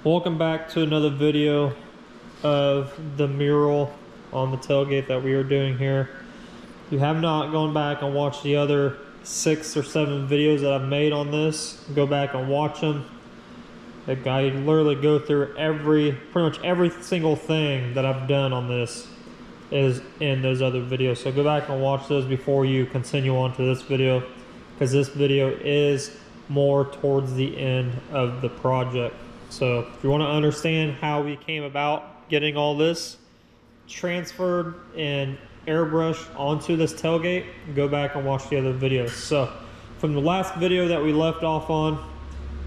Welcome back to another video of the mural on the tailgate that we are doing here. If you have not gone back and watched the other 6 or 7 videos that I've made on this, go back and watch them. I literally go through pretty much every single thing that I've done on this is in those other videos. So go back and watch those before you continue on to this video, because this video is more towards the end of the project. So if you want to understand how we came about getting all this transferred and airbrushed onto this tailgate, go back and watch the other videos. So from the last video that we left off on,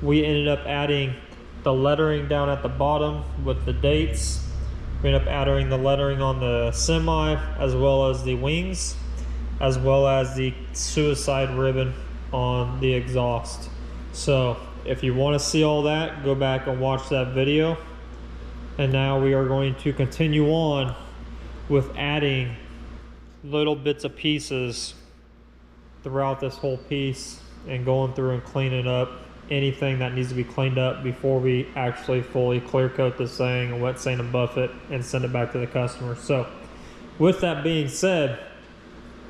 we ended up adding the lettering down at the bottom with the dates. We ended up adding the lettering on the semi, as well as the wings, as well as the suicide ribbon on the exhaust. So if you want to see all that, go back and watch that video. And now we are going to continue on with adding little bits of pieces throughout this whole piece and going through and cleaning up anything that needs to be cleaned up before we actually fully clear coat this thing and wet sand and buff it and send it back to the customer. So with that being said,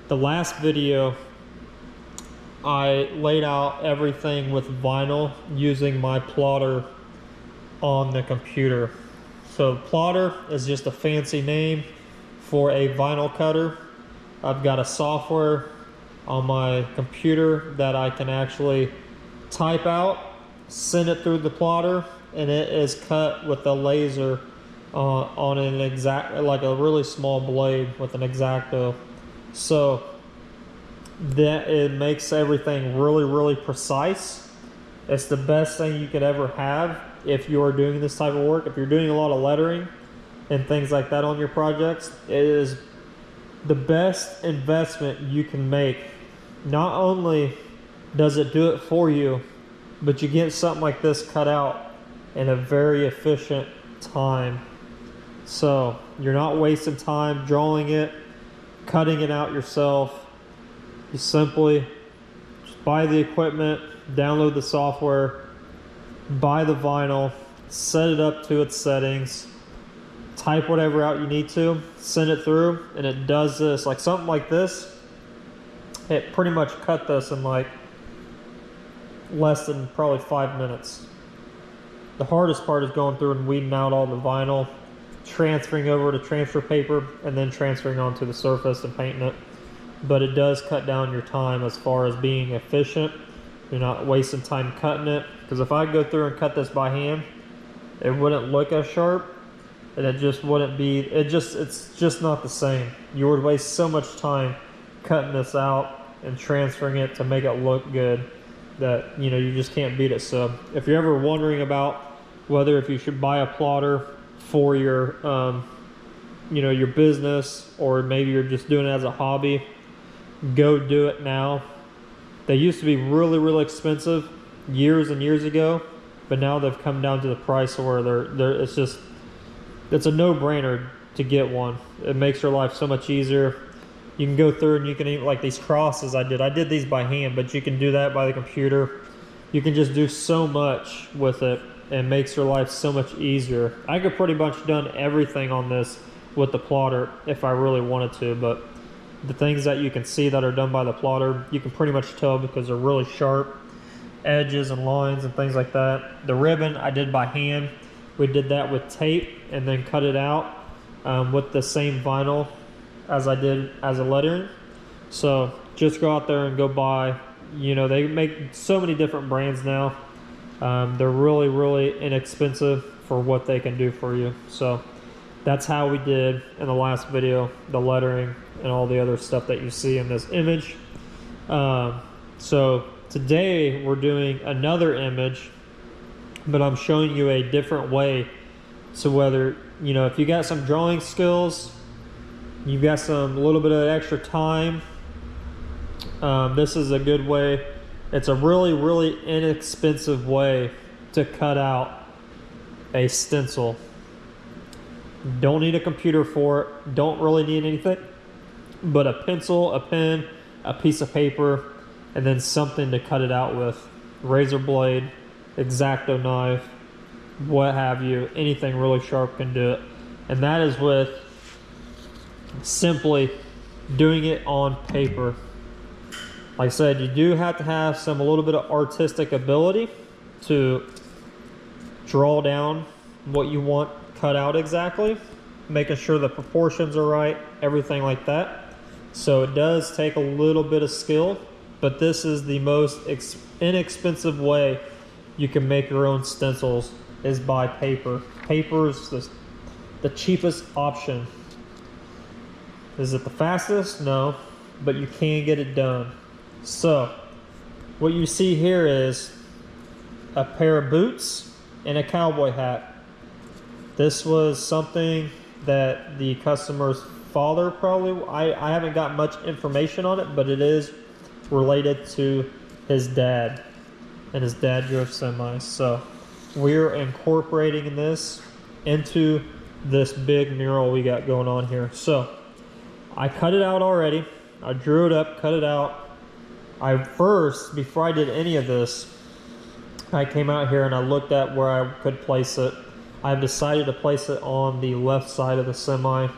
the last video I laid out everything with vinyl using my plotter on the computer. So plotter is just a fancy name for a vinyl cutter. I've got a software on my computer that I can actually type out, send it through the plotter, and it is cut with a laser on an exact, like a really small blade with an X-Acto. So that it makes everything really precise. It's the best thing you could ever have if you are doing this type of work. If you're doing a lot of lettering and things like that on your projects, it is the best investment you can make. Not only does it do it for you, but you get something like this cut out in a very efficient time. So you're not wasting time drawing it, cutting it out yourself. You simply just buy the equipment, download the software, buy the vinyl, set it up to its settings, type whatever out you need to, send it through, and it does this. Like something like this, it pretty much cut this in like less than probably 5 minutes. The hardest part is going through and weeding out all the vinyl, transferring over to transfer paper, and then transferring onto the surface and painting it. But it does cut down your time as far as being efficient. You're not wasting time cutting it, because if I go through and cut this by hand, it wouldn't look as sharp, and it just wouldn't be, it's just not the same. You would waste so much time cutting this out and transferring it to make it look good that, you know, you just can't beat it. So if you're ever wondering about whether if you should buy a plotter for your you know, your business, or maybe you're just doing it as a hobby, go do it now. They used to be really expensive years and years ago, but now they've come down to the price where it's a no-brainer to get one. It makes your life so much easier. You can go through and you can eat like these crosses I did these by hand, but you can do that by the computer. You can just do so much with it, and it makes your life so much easier. I could pretty much done everything on this with the plotter if I really wanted to, but the things that you can see that are done by the plotter, you can pretty much tell because they're really sharp edges and lines and things like that. The ribbon I did by hand. We did that with tape and then cut it out with the same vinyl as I did as a lettering. So just go out there and go buy, you know, they make so many different brands now. They're really inexpensive for what they can do for you. So that's how we did in the last video, the lettering and all the other stuff that you see in this image. So today we're doing another image, but I'm showing you a different way. So whether, you know, if you got some drawing skills, you've got a little bit of extra time, this is a good way. It's a really inexpensive way to cut out a stencil. Don't need a computer for it. Don't really need anything but a pencil, a pen, a piece of paper, and then something to cut it out with. Razor blade, X-Acto knife, what have you. Anything really sharp can do it. And that is with simply doing it on paper. Like I said, you do have to have a little bit of artistic ability to draw down what you want cut out exactly, making sure the proportions are right, everything like that. So it does take a little bit of skill, but this is the most inexpensive way you can make your own stencils, is by paper. Paper is the cheapest option. Is it the fastest? No, but you can get it done. So what you see here is a pair of boots and a cowboy hat. This was something that the customer's father probably, I haven't got much information on it, but it is related to his dad, and his dad drove semis. So we're incorporating this into this big mural we got going on here. So I cut it out already. I drew it up, cut it out. Before I did any of this, I came out here and I looked at where I could place it. I've decided to place it on the left side of the semi.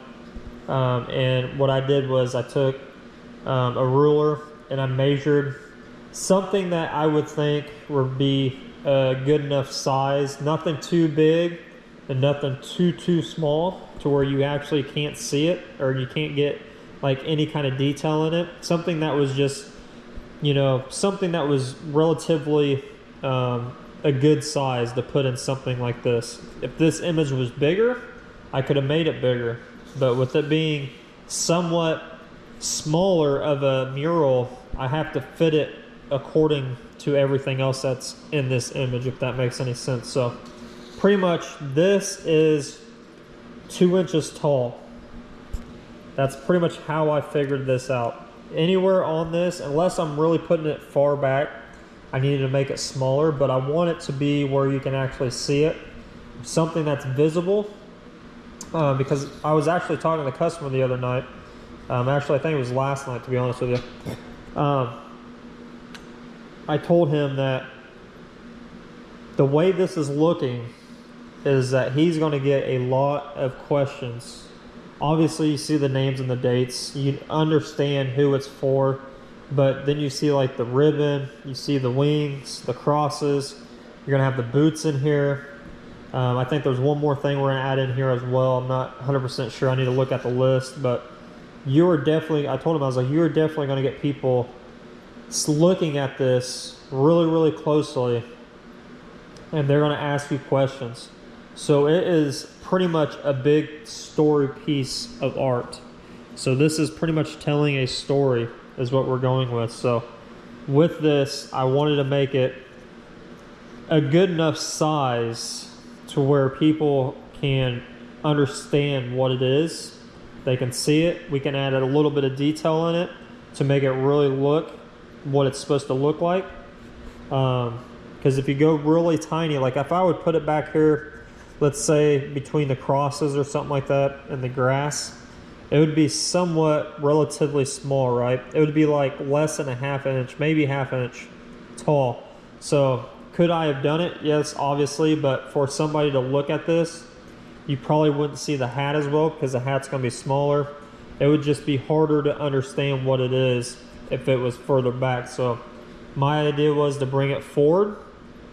And what I did was I took a ruler and I measured something that I would think would be a good enough size. Nothing too big and nothing too small to where you actually can't see it, or you can't get like any kind of detail in it. Something that was just, something that was relatively a good size to put in something like this. If this image was bigger, I could have made it bigger, but with it being somewhat smaller of a mural, I have to fit it according to everything else that's in this image, if that makes any sense. So pretty much this is 2 inches tall. That's pretty much how I figured this out. Anywhere on this, unless I'm really putting it far back, I needed to make it smaller, but I want it to be where you can actually see it. Something that's visible, because I was actually talking to the customer the other night. Actually, I think it was last night, to be honest with you. I told him that the way this is looking is that he's going to get a lot of questions. Obviously, you see the names and the dates. You understand who it's for. But then you see like the ribbon, you see the wings, the crosses. You're gonna have the boots in here. I think there's one more thing we're gonna add in here as well. I'm not 100% sure. I need to look at the list, but you are definitely, I told him, I was like, you're definitely gonna get people looking at this really closely, and they're gonna ask you questions. So it is pretty much a big story piece of art. So this is pretty much telling a story, is what we're going with. So with this, I wanted to make it a good enough size to where people can understand what it is. They can see it. We can add a little bit of detail in it to make it really look what it's supposed to look like. Because if you go really tiny, like if I would put it back here, let's say between the crosses or something like that and the grass, it would be somewhat relatively small, right? It would be like less than a ½ inch, maybe ½ inch tall. So could I have done it? Yes, obviously, but for somebody to look at this, you probably wouldn't see the hat as well because the hat's gonna be smaller. It would just be harder to understand what it is if it was further back. So my idea was to bring it forward,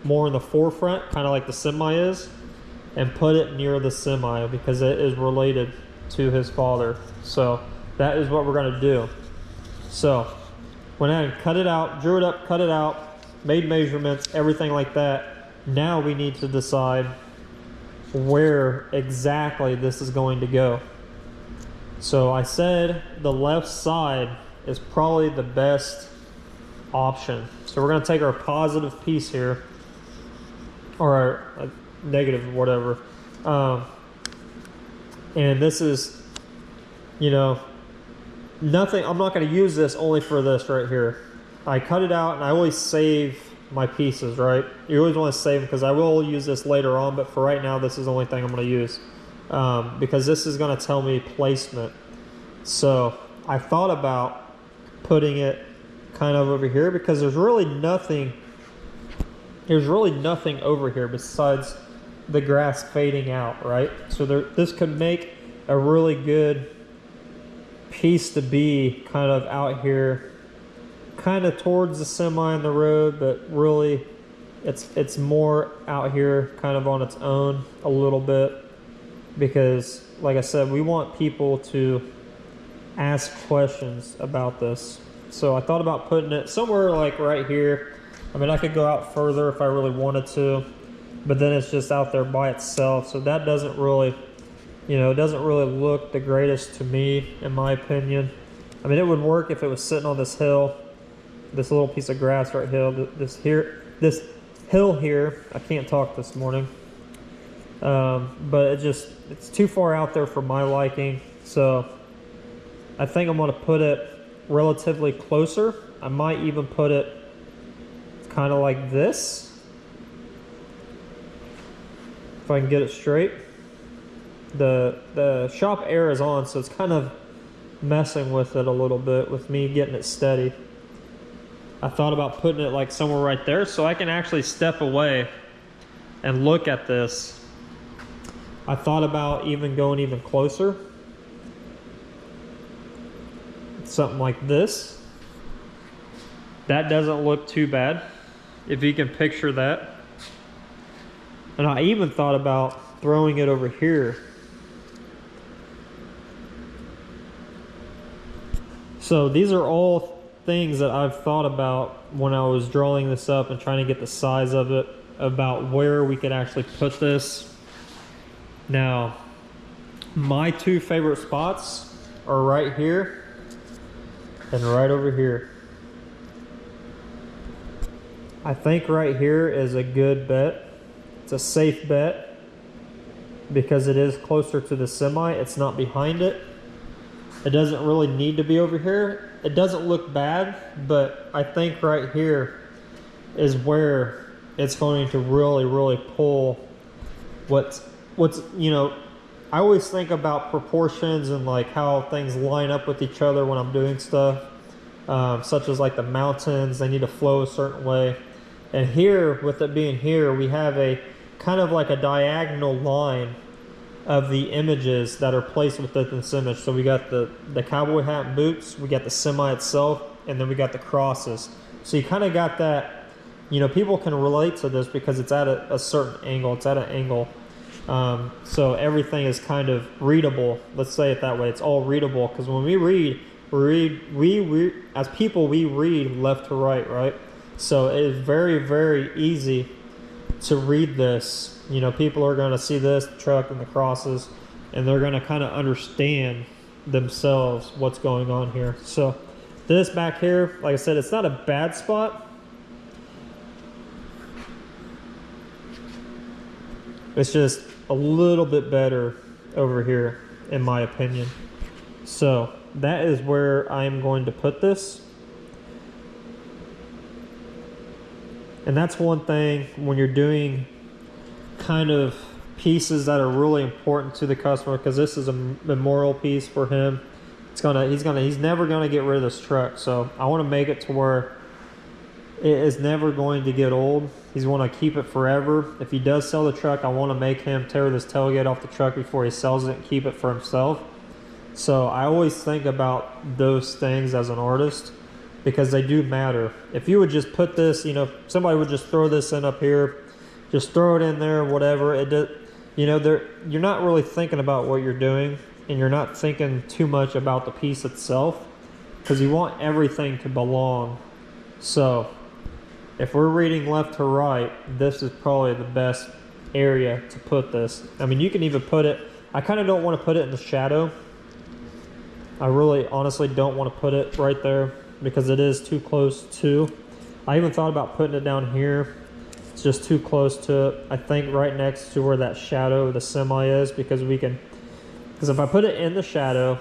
more in the forefront, kind of like the semi is, and put it near the semi because it is related to his father. So that is what we're going to do. So went ahead and cut it out, drew it up, cut it out, made measurements, everything like that. Now we need to decide where exactly this is going to go. So I said the left side is probably the best option. So we're going to take our positive piece here, or our negative, whatever. And this is, nothing. I'm not going to use this only for this right here. I cut it out and I always save my pieces, right? You always want to save them because I will use this later on, but for right now, this is the only thing I'm going to use because this is going to tell me placement. So I thought about putting it kind of over here because there's really nothing over here besides the grass fading out, right? So this could make a really good piece to be kind of out here, kind of towards the semi and the road, but really it's more out here kind of on its own a little bit, because like I said, we want people to ask questions about this. So I thought about putting it somewhere like right here. I mean, I could go out further if I really wanted to, but then it's just out there by itself. So that doesn't really, you know, it doesn't really look the greatest to me, in my opinion. I mean, it would work if it was sitting on this hill, this little piece of grass right here, this hill here. I can't talk this morning. But it's too far out there for my liking. So I think I'm gonna put it relatively closer. I might even put it kind of like this, if I can get it straight. The shop air is on, so it's kind of messing with it a little bit with me getting it steady. I thought about putting it like somewhere right there so I can actually step away and look at this. I thought about even going even closer. Something like this. That doesn't look too bad, if you can picture that. And I even thought about throwing it over here. So these are all things that I've thought about when I was drawing this up and trying to get the size of it, about where we could actually put this. Now, my two favorite spots are right here and right over here. I think right here is a good bet. It's a safe bet because it is closer to the semi. It's not behind it. It doesn't really need to be over here. It doesn't look bad, but I think right here is where it's going to really pull what's, you know, I always think about proportions and like how things line up with each other when I'm doing stuff, such as like the mountains, they need to flow a certain way. And here, with it being here, we have a kind of like a diagonal line of the images that are placed within this image. So we got the cowboy hat and boots, we got the semi itself, and then we got the crosses. So you kind of got that, you know, people can relate to this because it's at a certain angle, it's at an angle. So everything is kind of readable, let's say it that way. It's all readable, because when we read, as people, we read left to right, right? So it is very easy to read this. You know, people are going to see this truck and the crosses, and they're going to kind of understand themselves what's going on here. So this back here, like I said, it's not a bad spot. It's just a little bit better over here, in my opinion. So that is where I'm going to put this. And that's one thing when you're doing kind of pieces that are really important to the customer, because this is a memorial piece for him. He's never gonna get rid of this truck. So I want to make it to where it is never going to get old. He's want to keep it forever. If he does sell the truck, I want to make him tear this tailgate off the truck before he sells it and keep it for himself. So I always think about those things as an artist, because they do matter. If you would just put this, you know, somebody would just throw this in up here, just throw it in there, whatever. You know, you're not really thinking about what you're doing, and you're not thinking too much about the piece itself, because you want everything to belong. So if we're reading left to right, this is probably the best area to put this. I mean, you can even put it, I kind of don't want to put it in the shadow. I really honestly don't want to put it right there, because it is too close to. I even thought about putting it down here. It's just too close to it. I think right next to where that shadow of the semi is, because if I put it in the shadow,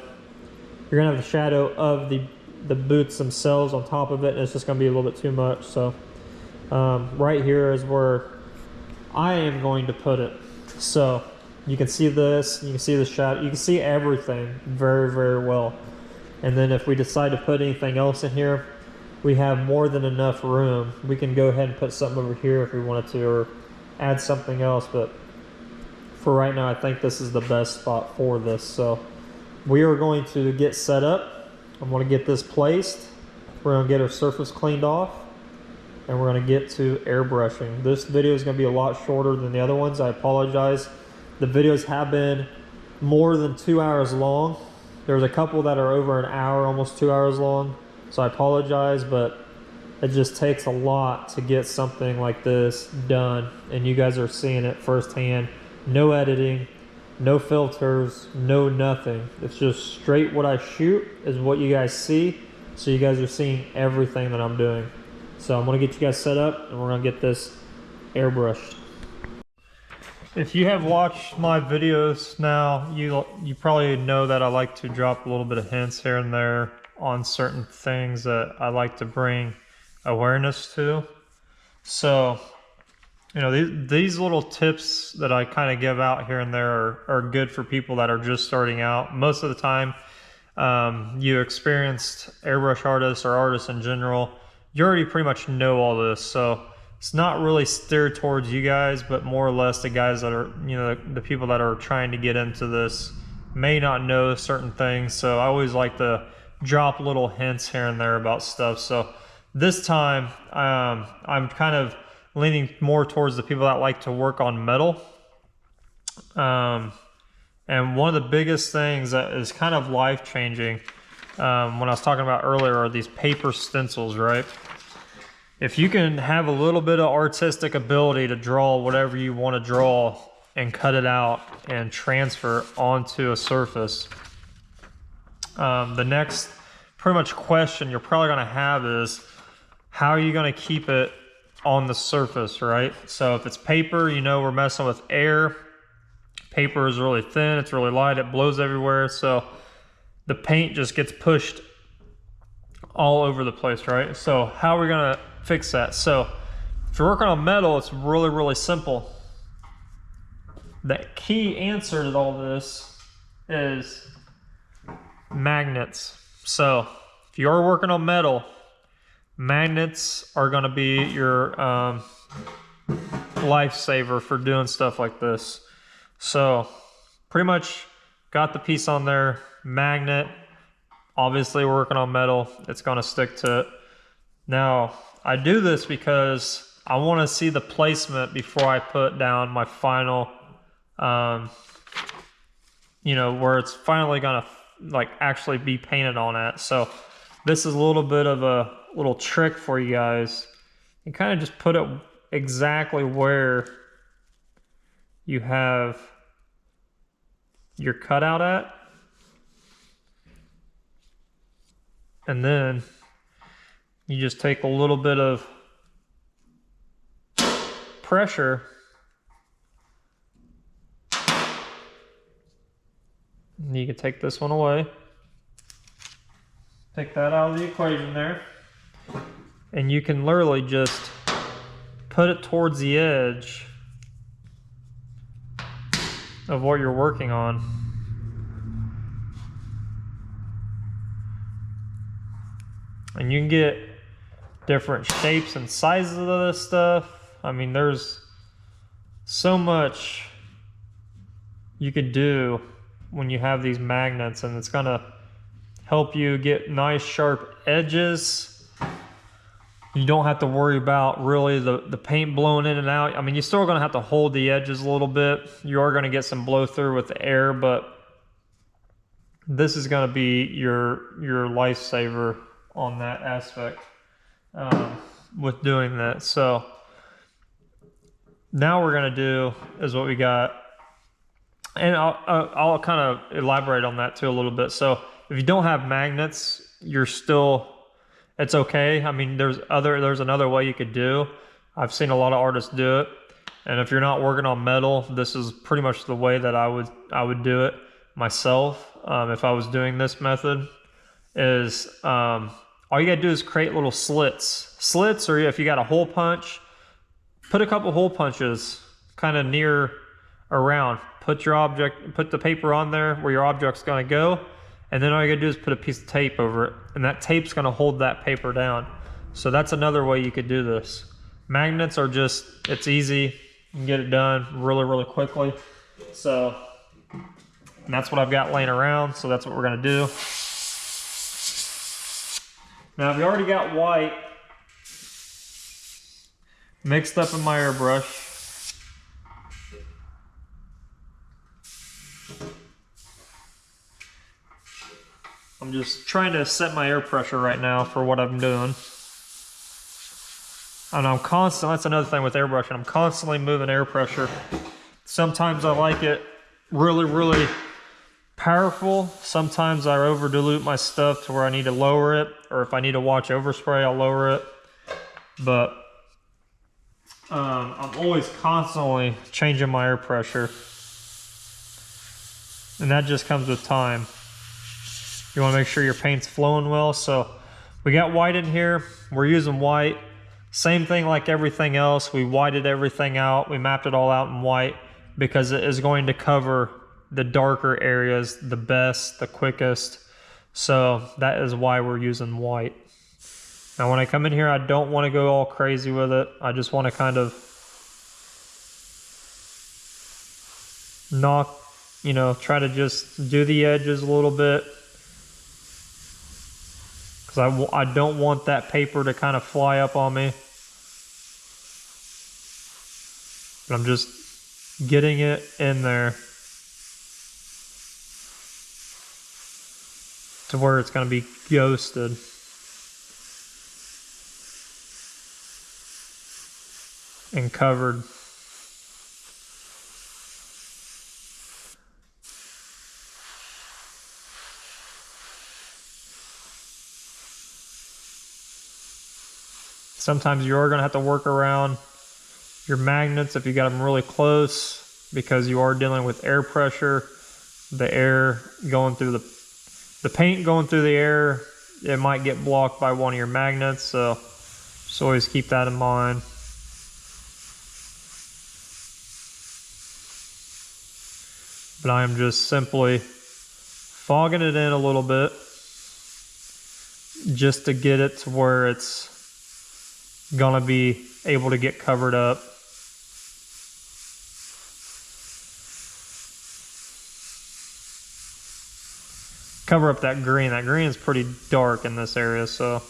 you're gonna have the shadow of the boots themselves on top of it, and it's just gonna be a little bit too much. So right here is where I am going to put it. So you can see this, you can see the shadow, you can see everything very well. And then if we decide to put anything else in here, we have more than enough room. We can go ahead and put something over here if we wanted to, or add something else. But for right now, I think this is the best spot for this. So we are going to get set up. I'm going to get this placed. We're going to get our surface cleaned off, and we're going to get to airbrushing. This video is going to be a lot shorter than the other ones. I apologize. The videos have been more than 2 hours long. There's a couple that are over an hour, almost 2 hours long. So I apologize, but it just takes a lot to get something like this done. And you guys are seeing it firsthand. No editing, no filters, no nothing. It's just straight what I shoot is what you guys see. So you guys are seeing everything that I'm doing. So I'm gonna get you guys set up and we're gonna get this airbrushed. If you have watched my videos now, you probably know that I like to drop a little bit of hints here and there on certain things that I like to bring awareness to. So, you know, these little tips that I kind of give out here and there are good for people that are just starting out. Most of the time, you experienced airbrush artists or artists in general, you already pretty much know all this. So it's not really steered towards you guys, but more or less the guys that are, you know, the people that are trying to get into this may not know certain things. So I always like to drop little hints here and there about stuff. So this time, I'm kind of leaning more towards the people that like to work on metal. And one of the biggest things that is kind of life-changing, when I was talking about earlier, are these paper stencils, right? If you can have a little bit of artistic ability to draw whatever you want to draw and cut it out and transfer onto a surface, the next pretty much question you're probably going to have is, how are you going to keep it on the surface, right? So if it's paper, you know we're messing with air. Paper is really thin, it's really light, it blows everywhere, so the paint just gets pushed all over the place, right? So how are we going to fix that? So if you're working on metal, it's really, really simple. The key answer to all this is magnets. So if you are working on metal, magnets are going to be your lifesaver for doing stuff like this. So pretty much got the piece on there, magnet. Obviously we're working on metal, it's going to stick to it. Now I do this because I want to see the placement before I put down my final, you know, where it's finally going to like actually be painted on at. So this is a little bit of a little trick for you guys. You kind of just put it exactly where you have your cutout at, and then you just take a little bit of pressure and you can take this one away, take that out of the equation there, and you can literally just put it towards the edge of what you're working on. And you can get different shapes and sizes of this stuff. I mean, there's so much you could do when you have these magnets, and it's gonna help you get nice sharp edges. You don't have to worry about really the paint blowing in and out. I mean, you're still gonna have to hold the edges a little bit. You are gonna get some blow through with the air, but this is gonna be your lifesaver on that aspect with doing that. So now we're gonna do is what we got, and I'll kind of elaborate on that too a little bit. So if you don't have magnets, you're still, it's okay. I mean, there's another way you could do. I've seen a lot of artists do it, and if you're not working on metal, this is pretty much the way that I would do it myself. If I was doing this method, is all you gotta do is create little slits, or if you got a hole punch, put a couple hole punches kind of near around. Put the paper on there where your object's gonna go, and then all you gotta do is put a piece of tape over it, and that tape's gonna hold that paper down. So that's another way you could do this. Magnets are just, it's easy, you can get it done really, really quickly. So, and that's what I've got laying around, so that's what we're gonna do. Now I've already got white mixed up in my airbrush. I'm just trying to set my air pressure right now for what I'm doing. And I'm constantly, that's another thing with airbrushing, I'm constantly moving air pressure. Sometimes I like it really, really powerful. Sometimes I over dilute my stuff to where I need to lower it, or if I need to watch overspray, I'll lower it. But I'm always constantly changing my air pressure. And that just comes with time. You want to make sure your paint's flowing well. So we got white in here. We're using white. Same thing like everything else. We whited everything out. We mapped it all out in white because it is going to cover the darker areas the best, the quickest. So that is why we're using white. Now when I come in here, I don't want to go all crazy with it. I just want to kind of knock, you know, try to just do the edges a little bit. Because I don't want that paper to kind of fly up on me. But I'm just getting it in there to where it's going to be ghosted. And covered. Sometimes you are going to have to work around your magnets if you got them really close, because you are dealing with air pressure, the air going through the paint going through the air. It might get blocked by one of your magnets, so just always keep that in mind. But I am just simply fogging it in a little bit just to get it to where it's gonna be able to get covered up. Cover up that green. That green is pretty dark in this area, so.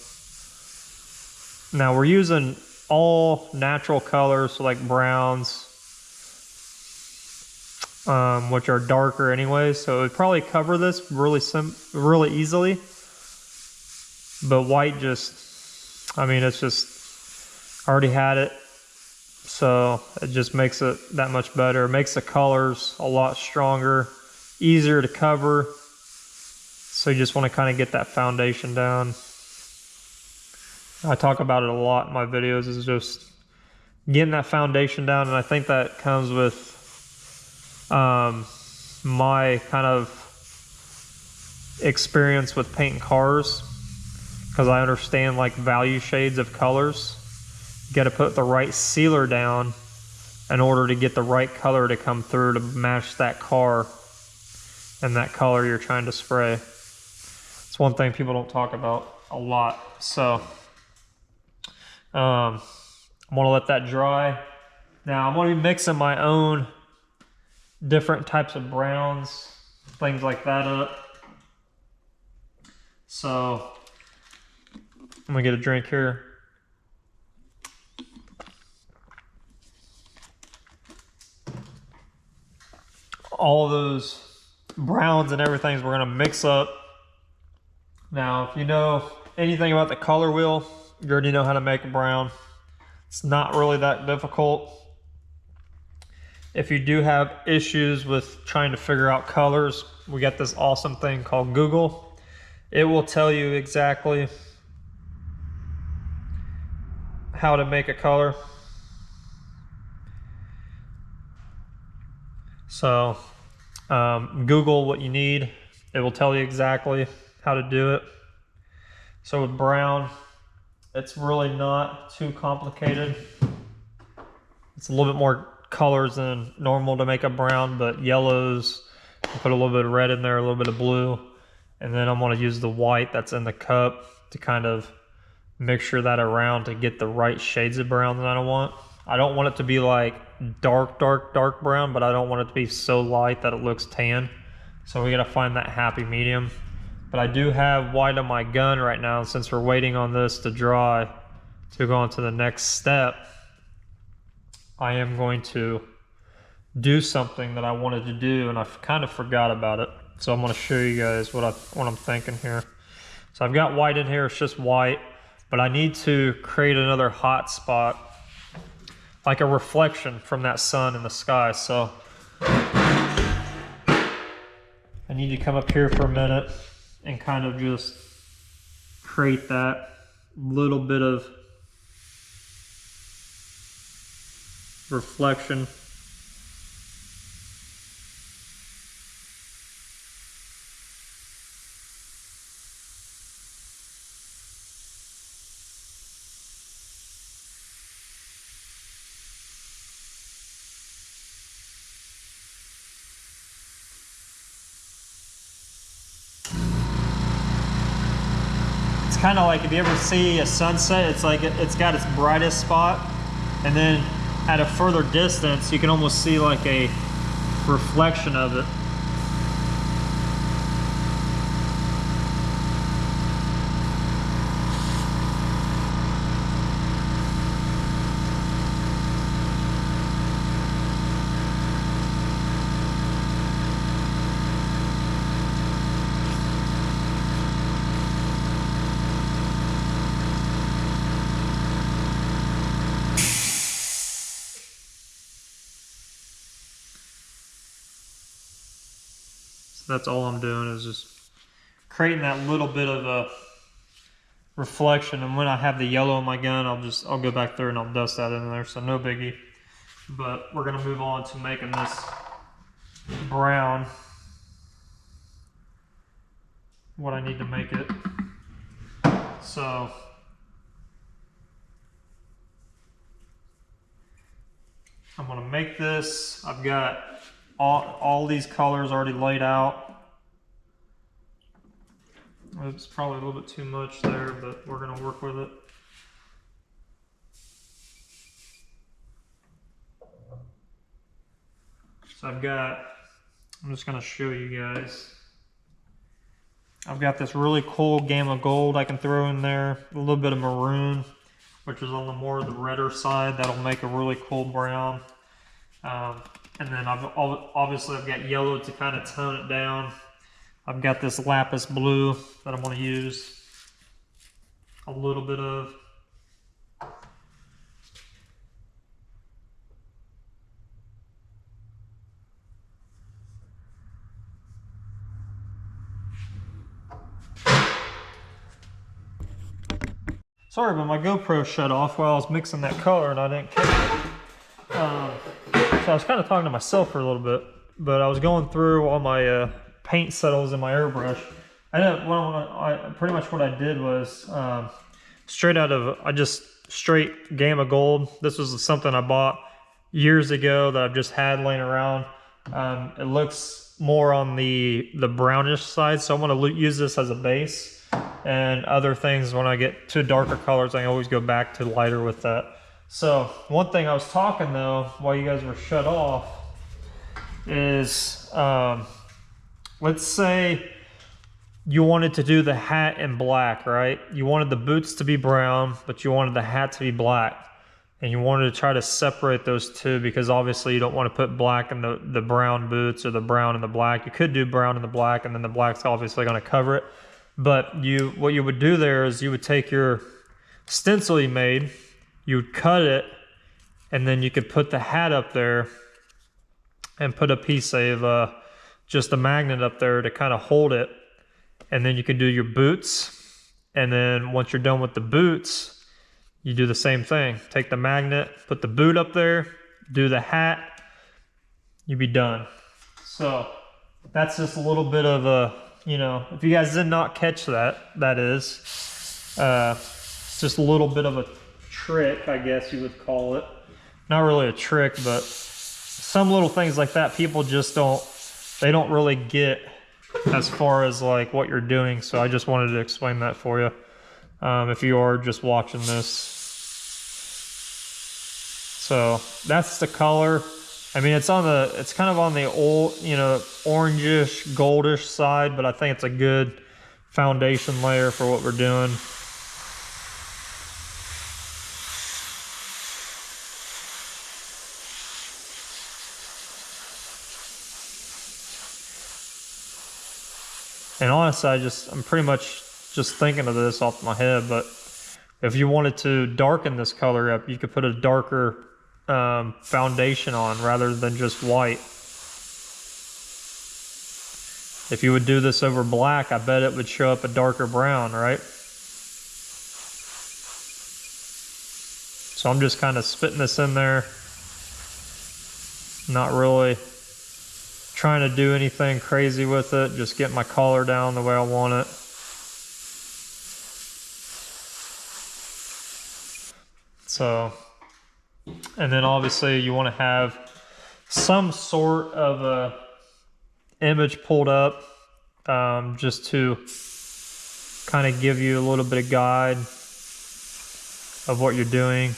Now we're using all natural colors, so like browns, which are darker anyway, so it would probably cover this really easily. But white just, I mean, it's just, I already had it, so it just makes it that much better. It makes the colors a lot stronger, easier to cover. So you just want to kind of get that foundation down. I talk about it a lot in my videos, is just getting that foundation down, and I think that comes with my kind of experience with painting cars, because I understand like value shades of colors. You got to put the right sealer down in order to get the right color to come through to match that car and that color you're trying to spray. It's one thing people don't talk about a lot. So I'm gonna let that dry. Now I'm gonna be mixing my own different types of browns, things like that up. So I'm gonna get a drink here. All those browns and everything we're gonna mix up. Now, if you know anything about the color wheel, you already know how to make a brown. It's not really that difficult. If you do have issues with trying to figure out colors, we got this awesome thing called Google. It will tell you exactly how to make a color. So Google what you need. It will tell you exactly how to do it. So with brown, it's really not too complicated. It's a little bit more colors than normal to make a brown, but yellows, put a little bit of red in there, a little bit of blue, and then I'm going to use the white that's in the cup to kind of mixture that around to get the right shades of brown that I want. I don't want it to be like dark brown, but I don't want it to be so light that it looks tan. So we gotta find that happy medium. But I do have white on my gun right now. Since we're waiting on this to dry to go on to the next step, I am going to do something that I wanted to do and I kind of forgot about it. So I'm gonna show you guys what I'm thinking here. So I've got white in here, it's just white, but I need to create another hot spot, like a reflection from that sun in the sky. So I need to come up here for a minute and kind of just create that little bit of reflection. Kind of like if you ever see a sunset, it's like it's got its brightest spot, and then at a further distance you can almost see like a reflection of it. That's all I'm doing, is just creating that little bit of a reflection. And when I have the yellow in my gun, I'll go back there and I'll dust that in there, so no biggie. But we're gonna move on to making this brown, what I need to make it. So I'm gonna make this. I've got all these colors already laid out. It's probably a little bit too much there, but we're gonna work with it. So I'm just gonna show you guys. I've got this really cool gamma gold I can throw in there, a little bit of maroon, which is on the more of the redder side. That'll make a really cool brown. And then obviously I've got yellow to kind of tone it down. I've got this lapis blue that I'm going to use a little bit of. Sorry, but my GoPro shut off while I was mixing that color and I didn't catch it. So I was kind of talking to myself for a little bit, but I was going through all my paint settles in my airbrush. Pretty much what I did was straight gamma gold. This was something I bought years ago that I've just had laying around. It looks more on the brownish side, so I'm going to use this as a base. And other things, when I get to darker colors, I always go back to lighter with that. So one thing I was talking though, while you guys were shut off, is let's say you wanted to do the hat in black, right? You wanted the boots to be brown, but you wanted the hat to be black. And you wanted to try to separate those two, because obviously you don't want to put black in the brown boots or the brown in the black. You could do brown in the black, and then the black's obviously going to cover it. But what you would do there is you would take your stencil you made, you would cut it, and then you could put the hat up there and put a piece of just a magnet up there to kind of hold it. And then you can do your boots. And then once you're done with the boots, you do the same thing. Take the magnet, put the boot up there, do the hat, you'd be done. So that's just a little bit of a, if you guys did not catch that is just a little bit of a trick, I guess you would call it. Not really a trick, but some little things like that people just they don't really get as far as like what you're doing. So I just wanted to explain that for you. If you are just watching this. So that's the color. I mean, it's kind of on the old, you know, orangish, goldish side, but I think it's a good foundation layer for what we're doing. And honestly, I'm pretty much just thinking of this off my head, but if you wanted to darken this color up, you could put a darker foundation on rather than just white. If you would do this over black, I bet it would show up a darker brown, right? So I'm just kind of spitting this in there. Not really trying to do anything crazy with it, just get my color down the way I want it. So, and then obviously you want to have some sort of a image pulled up, just to kind of give you a little bit of guide of what you're doing.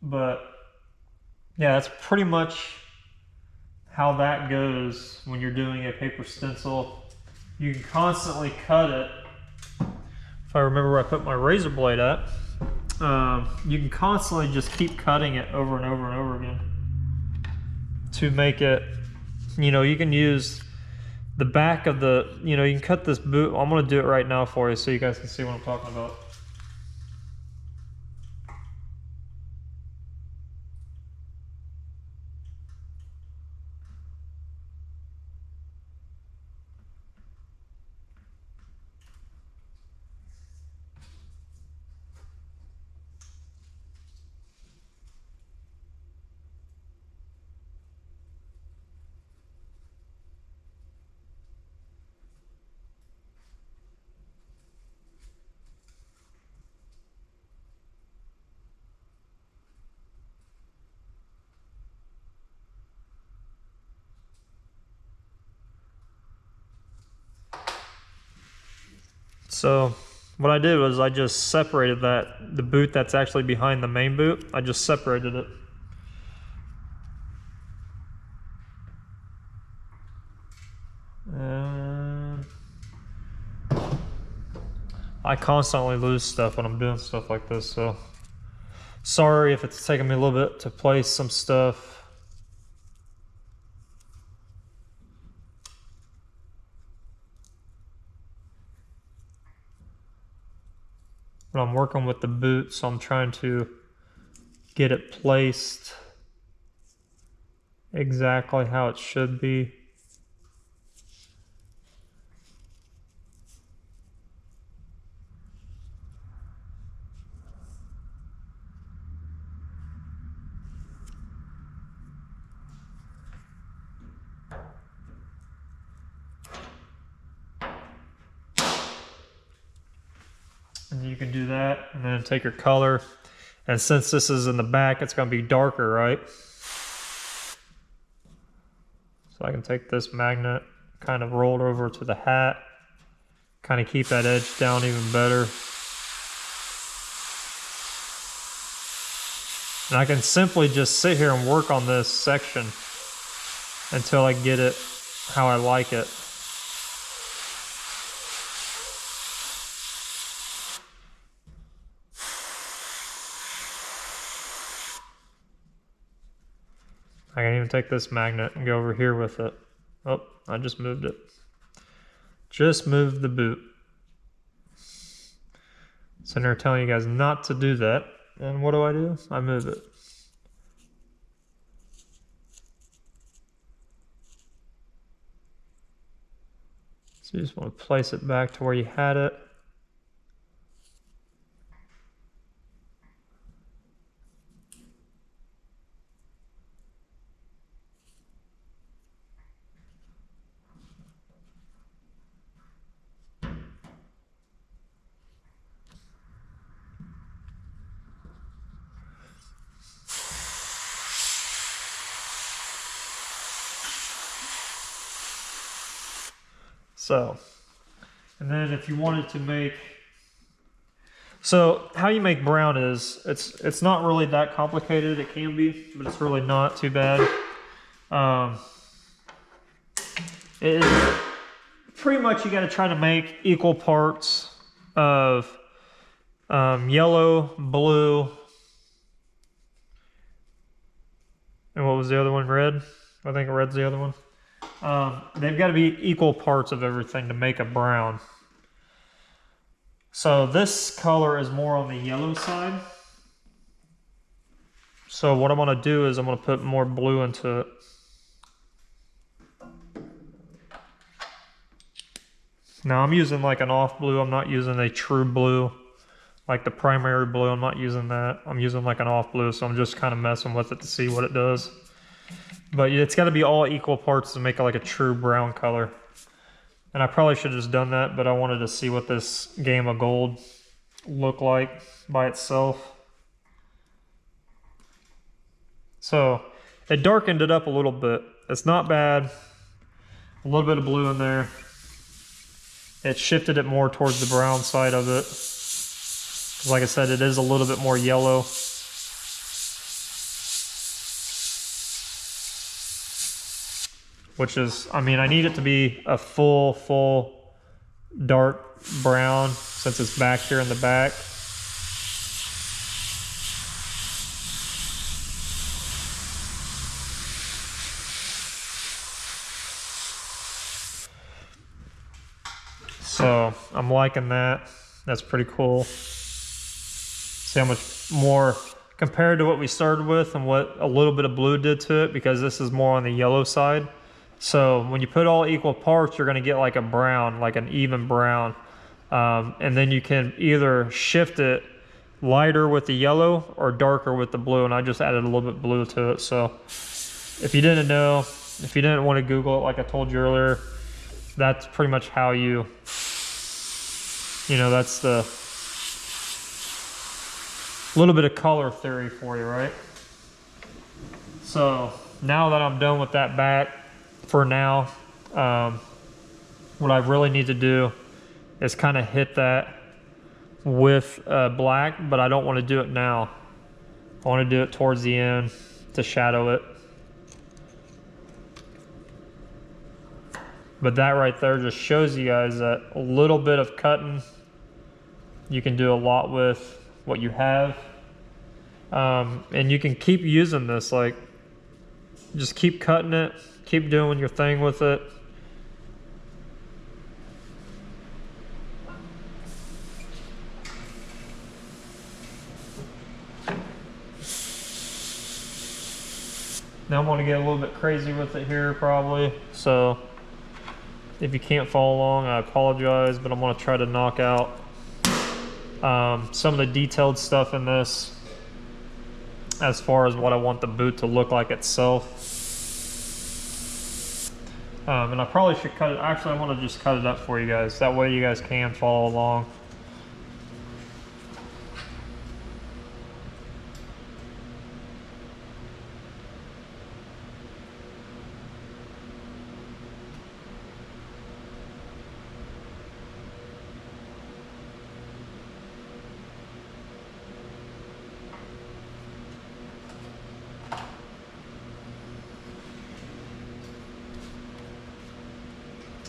But yeah, that's pretty much how that goes when you're doing a paper stencil. You can constantly cut it. If I remember where I put my razor blade at, you can constantly just keep cutting it over and over and over again to make it, you know, you can use the back of the, you know, you can cut this boot. I'm going to do it right now for you so you guys can see what I'm talking about. So what I did was I just separated the boot that's actually behind the main boot. I just separated it. And I constantly lose stuff when I'm doing stuff like this, so sorry if it's taking me a little bit to place some stuff. But I'm working with the boot, so I'm trying to get it placed exactly how it should be. And you can do that, and then take your color. And since this is in the back, it's going to be darker, right? So I can take this magnet, kind of roll it over to the hat, kind of keep that edge down even better. And I can simply just sit here and work on this section until I get it how I like it. I can even take this magnet and go over here with it. Oh, I just moved it. Just moved the boot. So they're telling you guys not to do that. And what do? I move it. So you just want to place it back to where you had it. So, and then if you wanted to make So how you make brown is, it's not really that complicated. It can be, but it's really not too bad. It is pretty much, you got to try to make equal parts of yellow, blue, and what was the other one? Red? I think red's the other one. They've got to be equal parts of everything to make a brown. So this color is more on the yellow side. So what I'm going to do is I'm going to put more blue into it. Now I'm using like an off blue. I'm not using a true blue, like the primary blue. I'm not using that. I'm using like an off blue, so I'm just kind of messing with it to see what it does. But it's got to be all equal parts to make it like a true brown color. And I probably should have just done that, but I wanted to see what this game of gold looked like by itself. So it darkened it up a little bit. It's not bad. A little bit of blue in there. It shifted it more towards the brown side of it. 'Cause like I said, it is a little bit more yellow. Which is, I mean, I need it to be a full dark brown since it's back here in the back. So I'm liking that. That's pretty cool. See how much more compared to what we started with and what a little bit of blue did to it, because this is more on the yellow side. So when you put all equal parts, you're going to get like a brown, like an even brown. And then you can either shift it lighter with the yellow or darker with the blue. And I just added a little bit blue to it. So if you didn't know, if you didn't want to Google it, like I told you earlier, that's pretty much how you know, that's the little bit of color theory for you, right? So now that I'm done with that back, for now, what I really need to do is kind of hit that with black, but I don't want to do it now. I want to do it towards the end to shadow it. But that right there just shows you guys that a little bit of cutting, you can do a lot with what you have. And you can keep using this, like, just keep cutting it. Keep doing your thing with it. Now I'm going to get a little bit crazy with it here probably. So if you can't follow along, I apologize, but I'm going to try to knock out some of the detailed stuff in this as far as what I want the boot to look like itself. And I probably should cut it. Actually, I want to just cut it up for you guys. That way you guys can follow along.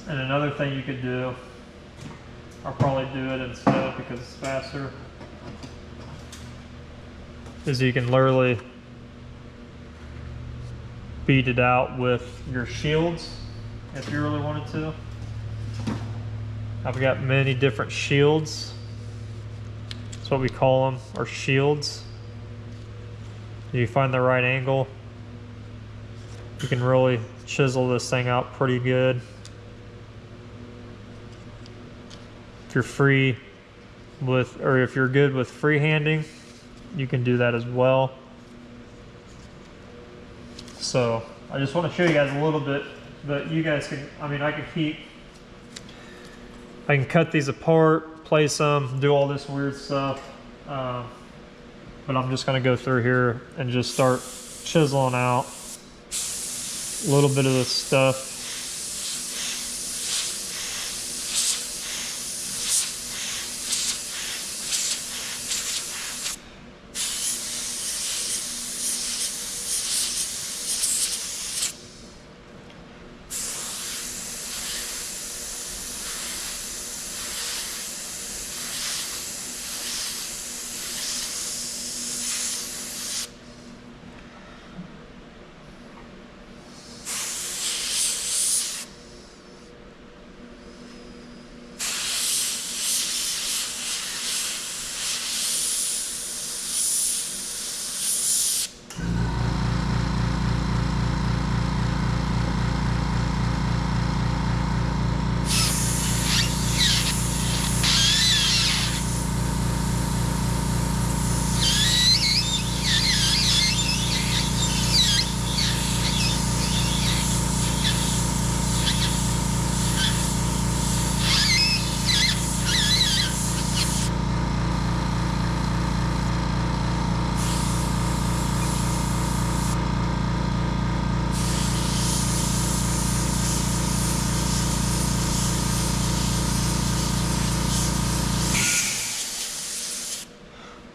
And another thing you could do, I'll probably do it instead because it's faster, is you can literally beat it out with your shields if you really wanted to. I've got many different shields. That's what we call them, or shields. You find the right angle, you can really chisel this thing out pretty good. If you're free with, or if you're good with freehanding, you can do that as well. So I just want to show you guys a little bit, but you guys can, I mean, I can cut these apart, place them, do all this weird stuff. But I'm just going to go through here and just start chiseling out a little bit of this stuff.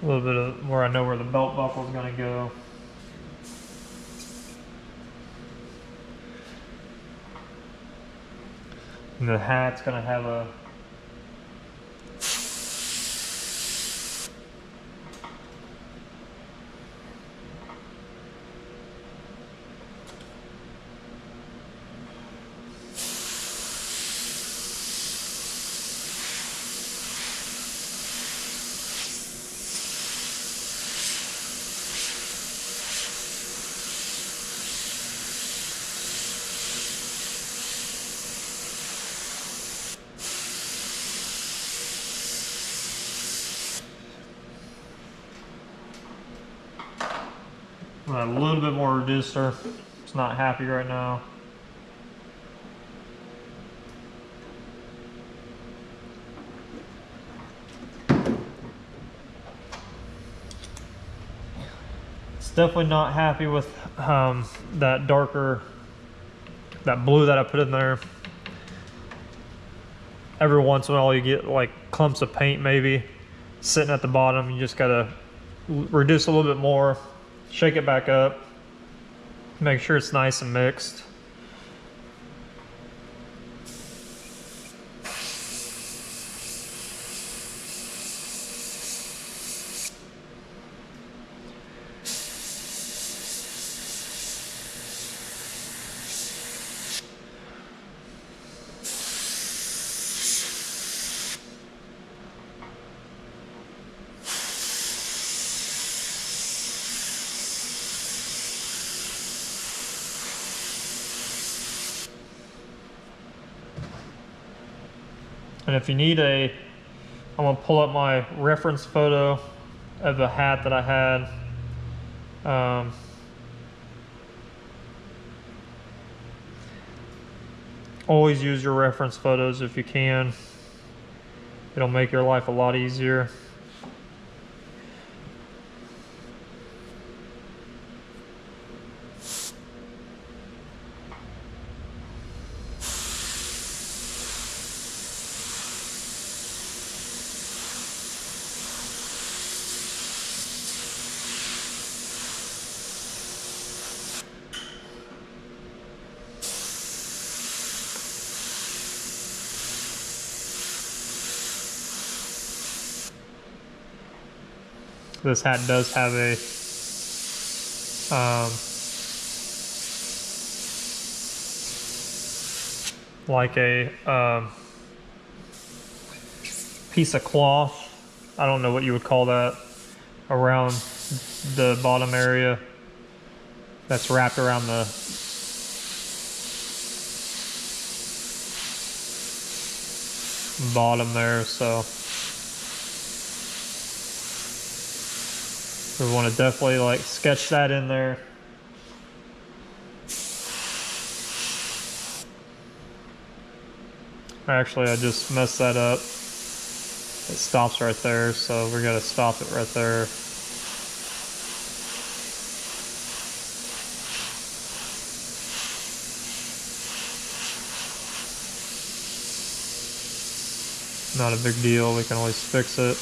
A little bit of where I know where the belt buckle is going to go. And the hat's going to have a little bit more reducer. It's not happy right now. It's definitely not happy with that darker, that blue that I put in there. Every once in a while you get like clumps of paint maybe sitting at the bottom. You just gotta reduce a little bit more, shake it back up, make sure it's nice and mixed. And if you need I'm gonna pull up my reference photo of the hat that I had. Always use your reference photos if you can. It'll make your life a lot easier. This hat does have a like a piece of cloth, I don't know what you would call that, around the bottom area that's wrapped around the bottom there. So we want to definitely like sketch that in there. Actually, I just messed that up. It stops right there, so we're gonna stop it right there. Not a big deal, we can always fix it.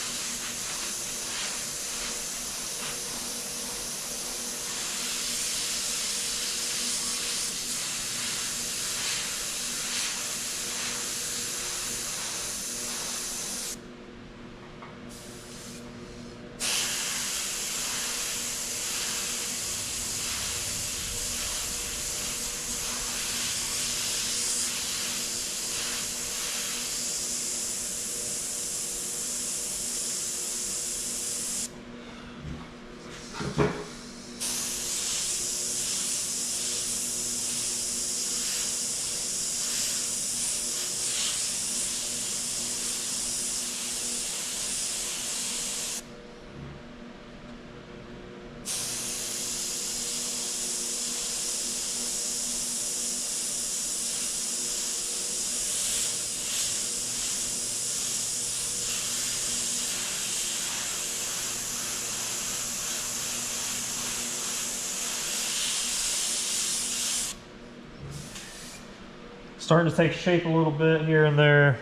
Starting to take shape a little bit here and there.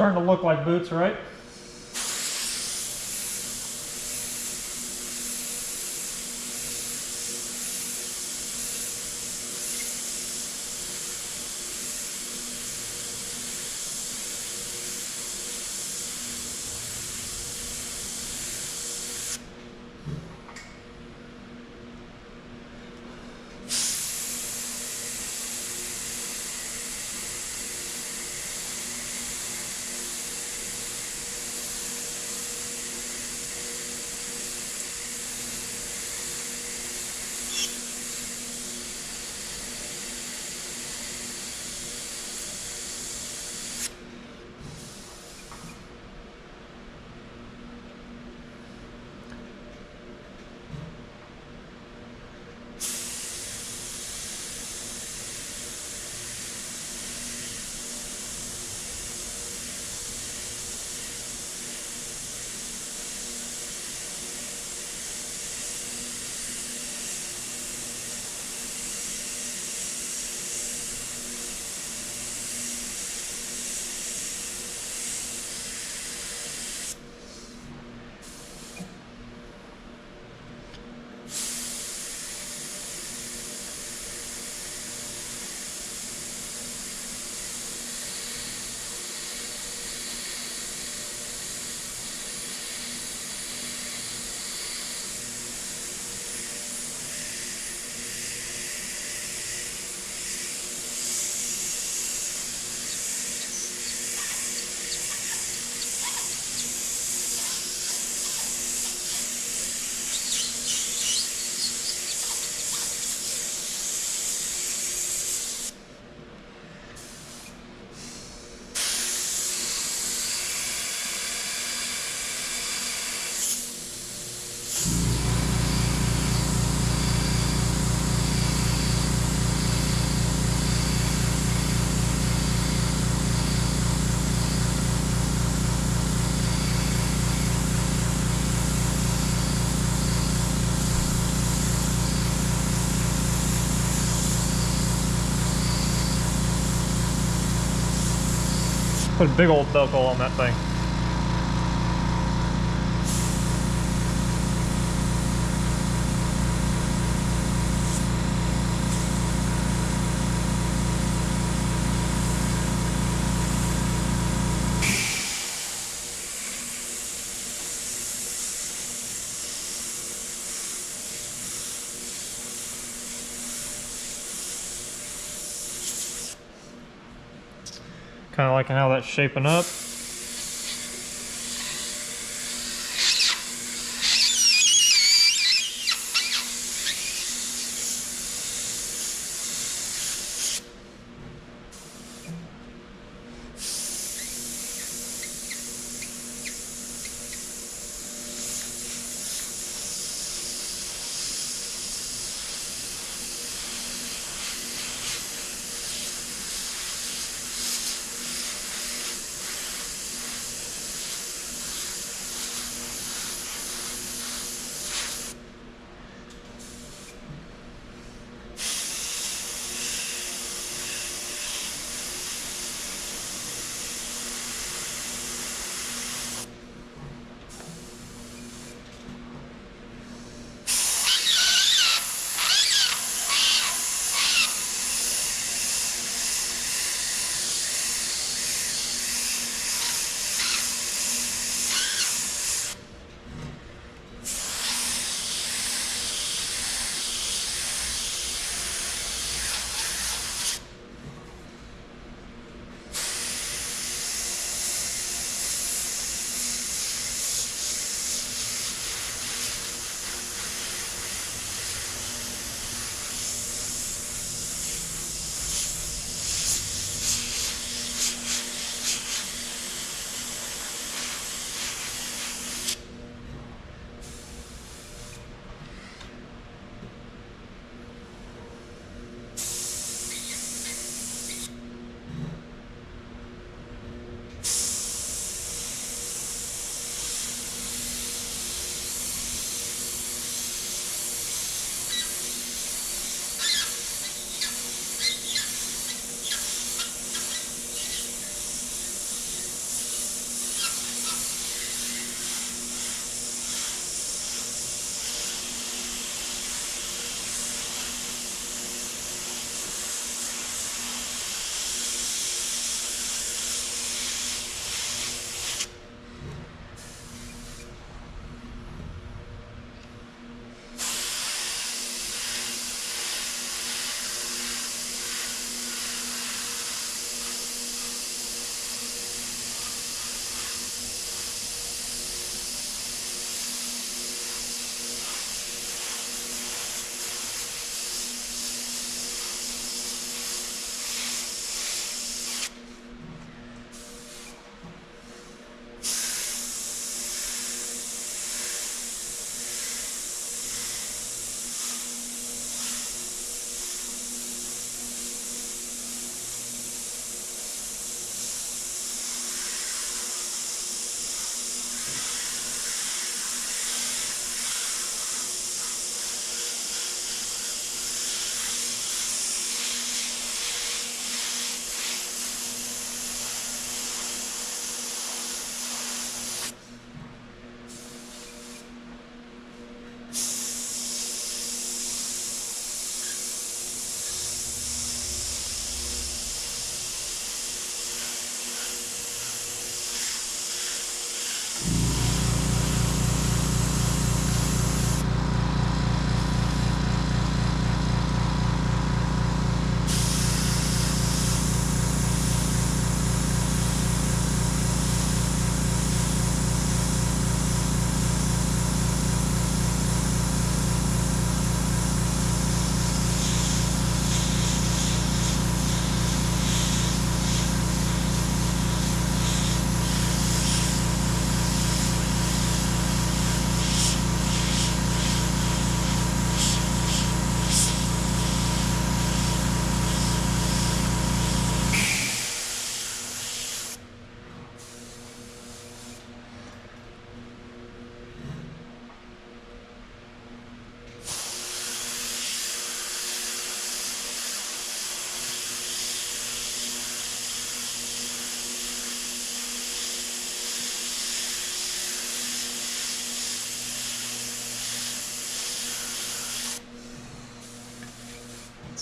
starting to look like boots, right? Put a big old belt on that thing. Kind of liking how that's shaping up.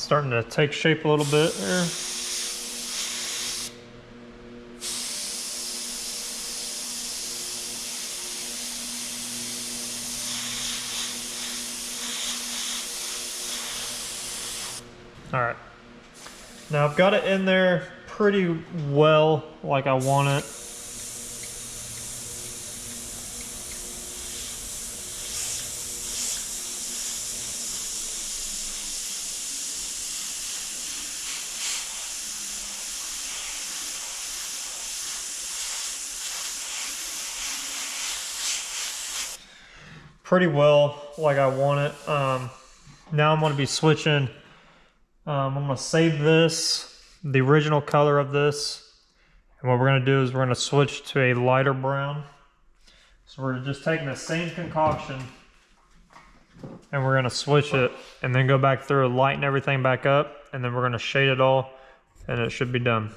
starting to take shape a little bit there. All right, now I've got it in there pretty well like I want it. Pretty well like I want it. Now I'm going to be switching. I'm going to save this, the original color of this, and what we're going to do is we're going to switch to a lighter brown. So we're just taking the same concoction and we're going to switch it and then go back through and lighten everything back up, and then we're going to shade it all and it should be done.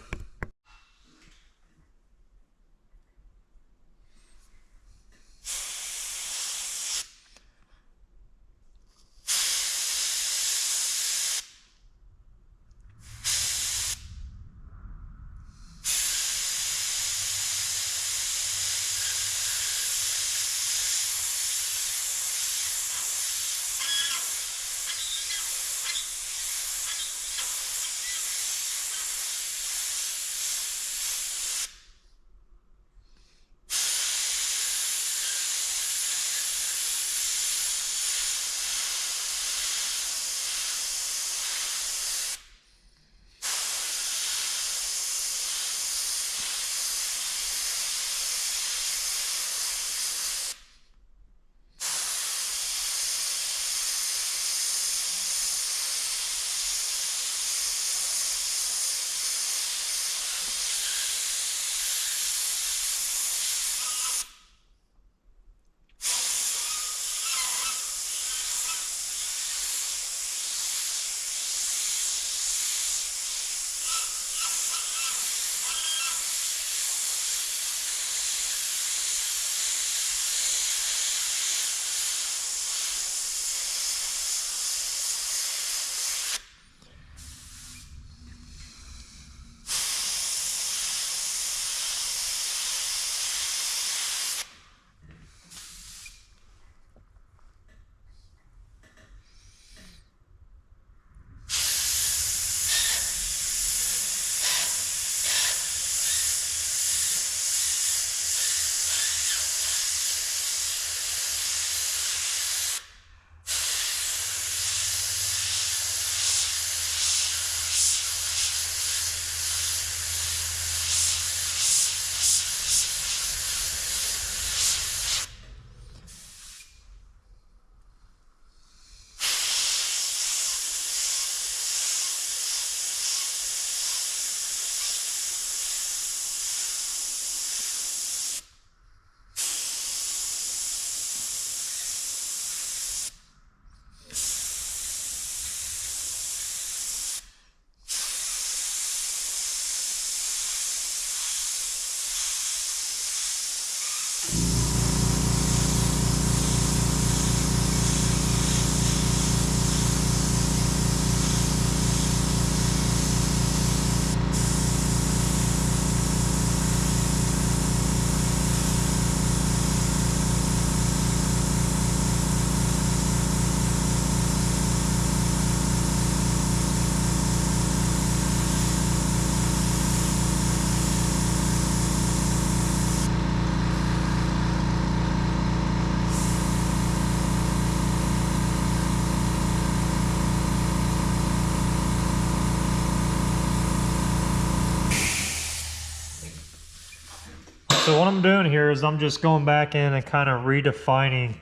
So what I'm doing here is I'm just going back in and kind of redefining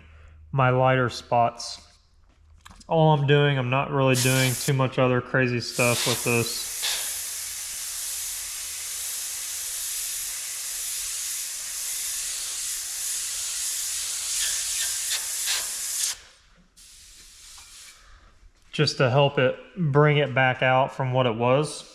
my lighter spots. All I'm doing, I'm not really doing too much other crazy stuff with this. Just to help it bring it back out from what it was.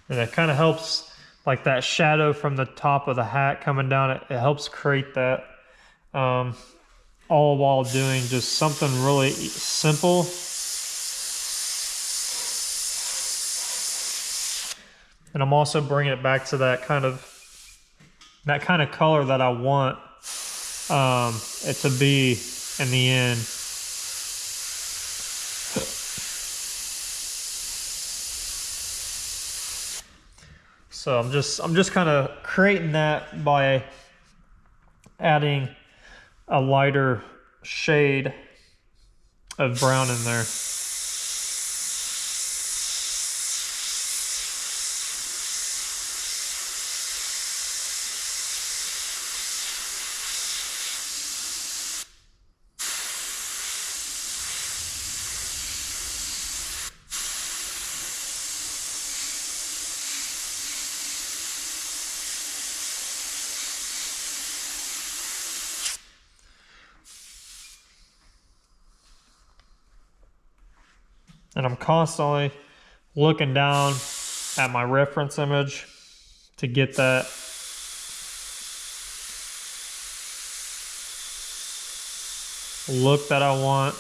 And it kind of helps, like that shadow from the top of the hat coming down, it helps create that, all while doing just something really simple. And I'm also bringing it back to that kind of color that I want it to be in the end. So I'm just kind of creating that by adding a lighter shade of brown in there. And I'm constantly looking down at my reference image to get that look that I want.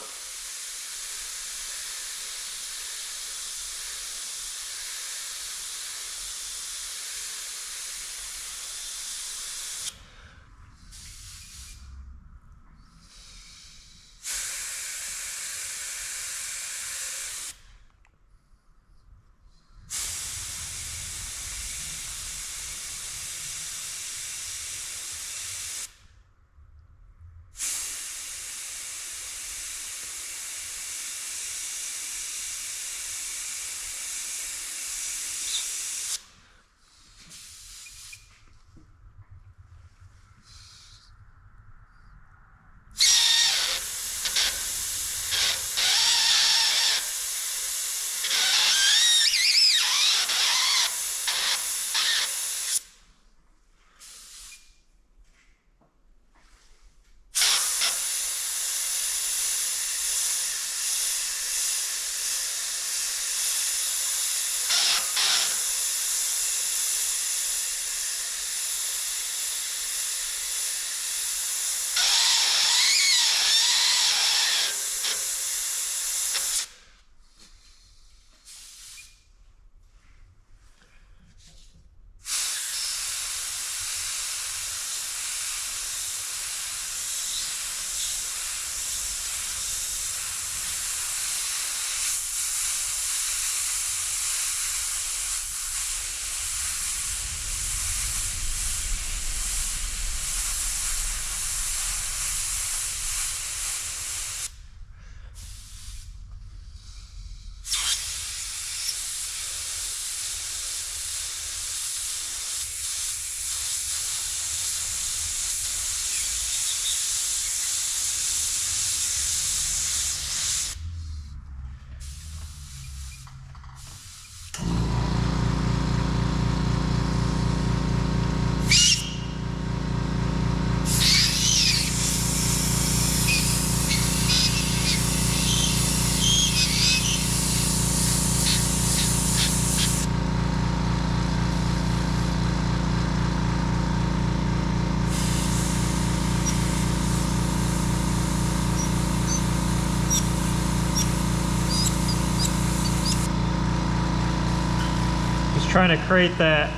Trying to create that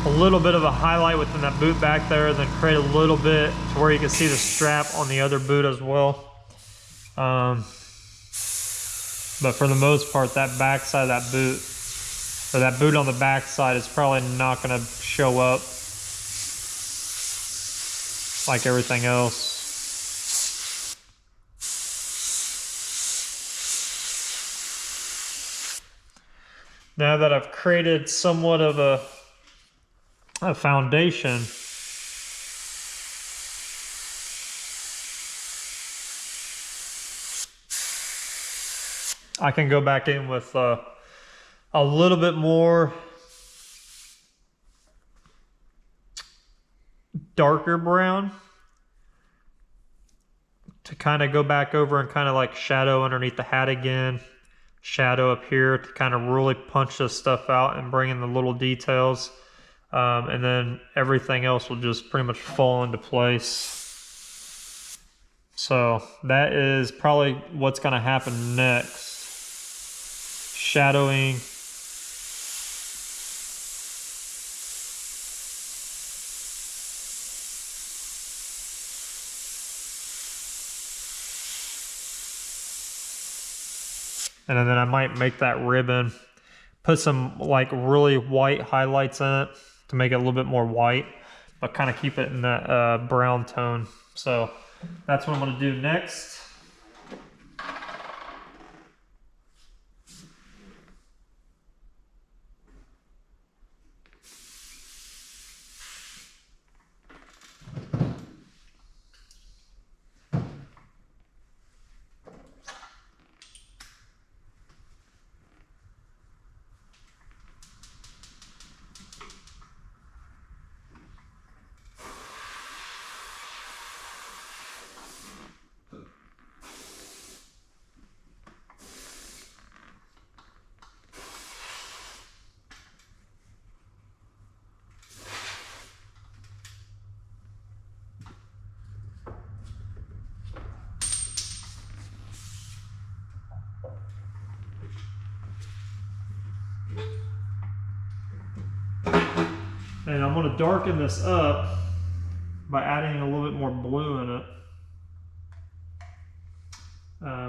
a little bit of a highlight within that boot back there, then create a little bit to where you can see the strap on the other boot as well. But for the most part, that back side of that boot, or that boot on the back side, is probably not going to show up like everything else. Now that I've created somewhat of a foundation, I can go back in with a little bit more darker brown to kind of go back over and kind of like shadow underneath the hat again. shadow up here to kind of really punch this stuff out and bring in the little details. And then everything else will just pretty much fall into place. So that is probably what's going to happen next. Shadowing. And then I might make that ribbon, put some like really white highlights in it to make it a little bit more white, but kind of keep it in that brown tone. So that's what I'm going to do next. And I'm going to darken this up by adding a little bit more blue in it.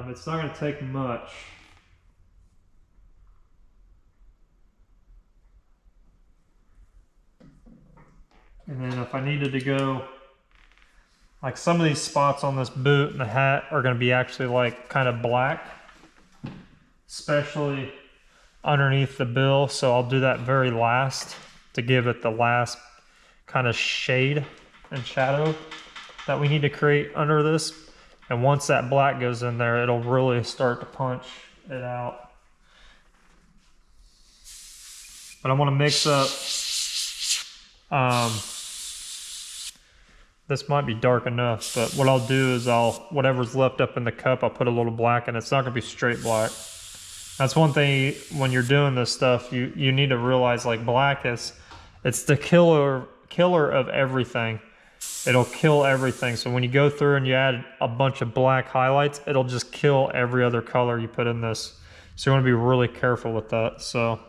It's not going to take much. And then if I needed to go, like some of these spots on this boot and the hat are going to be actually like kind of black, especially underneath the bill. So I'll do that very last to give it the last kind of shade and shadow that we need to create under this. And once that black goes in there, it'll really start to punch it out. But I want to mix up, this might be dark enough, but what I'll do is whatever's left up in the cup, I'll put a little black in. It's not gonna be straight black. That's one thing when you're doing this stuff, you need to realize like black it's the killer of everything. It'll kill everything. So when you go through and you add a bunch of black highlights, it'll just kill every other color you put in this. So you want to be really careful with that. So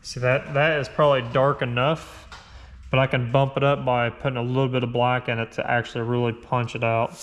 see that is probably dark enough, but I can bump it up by putting a little bit of black in it to actually really punch it out.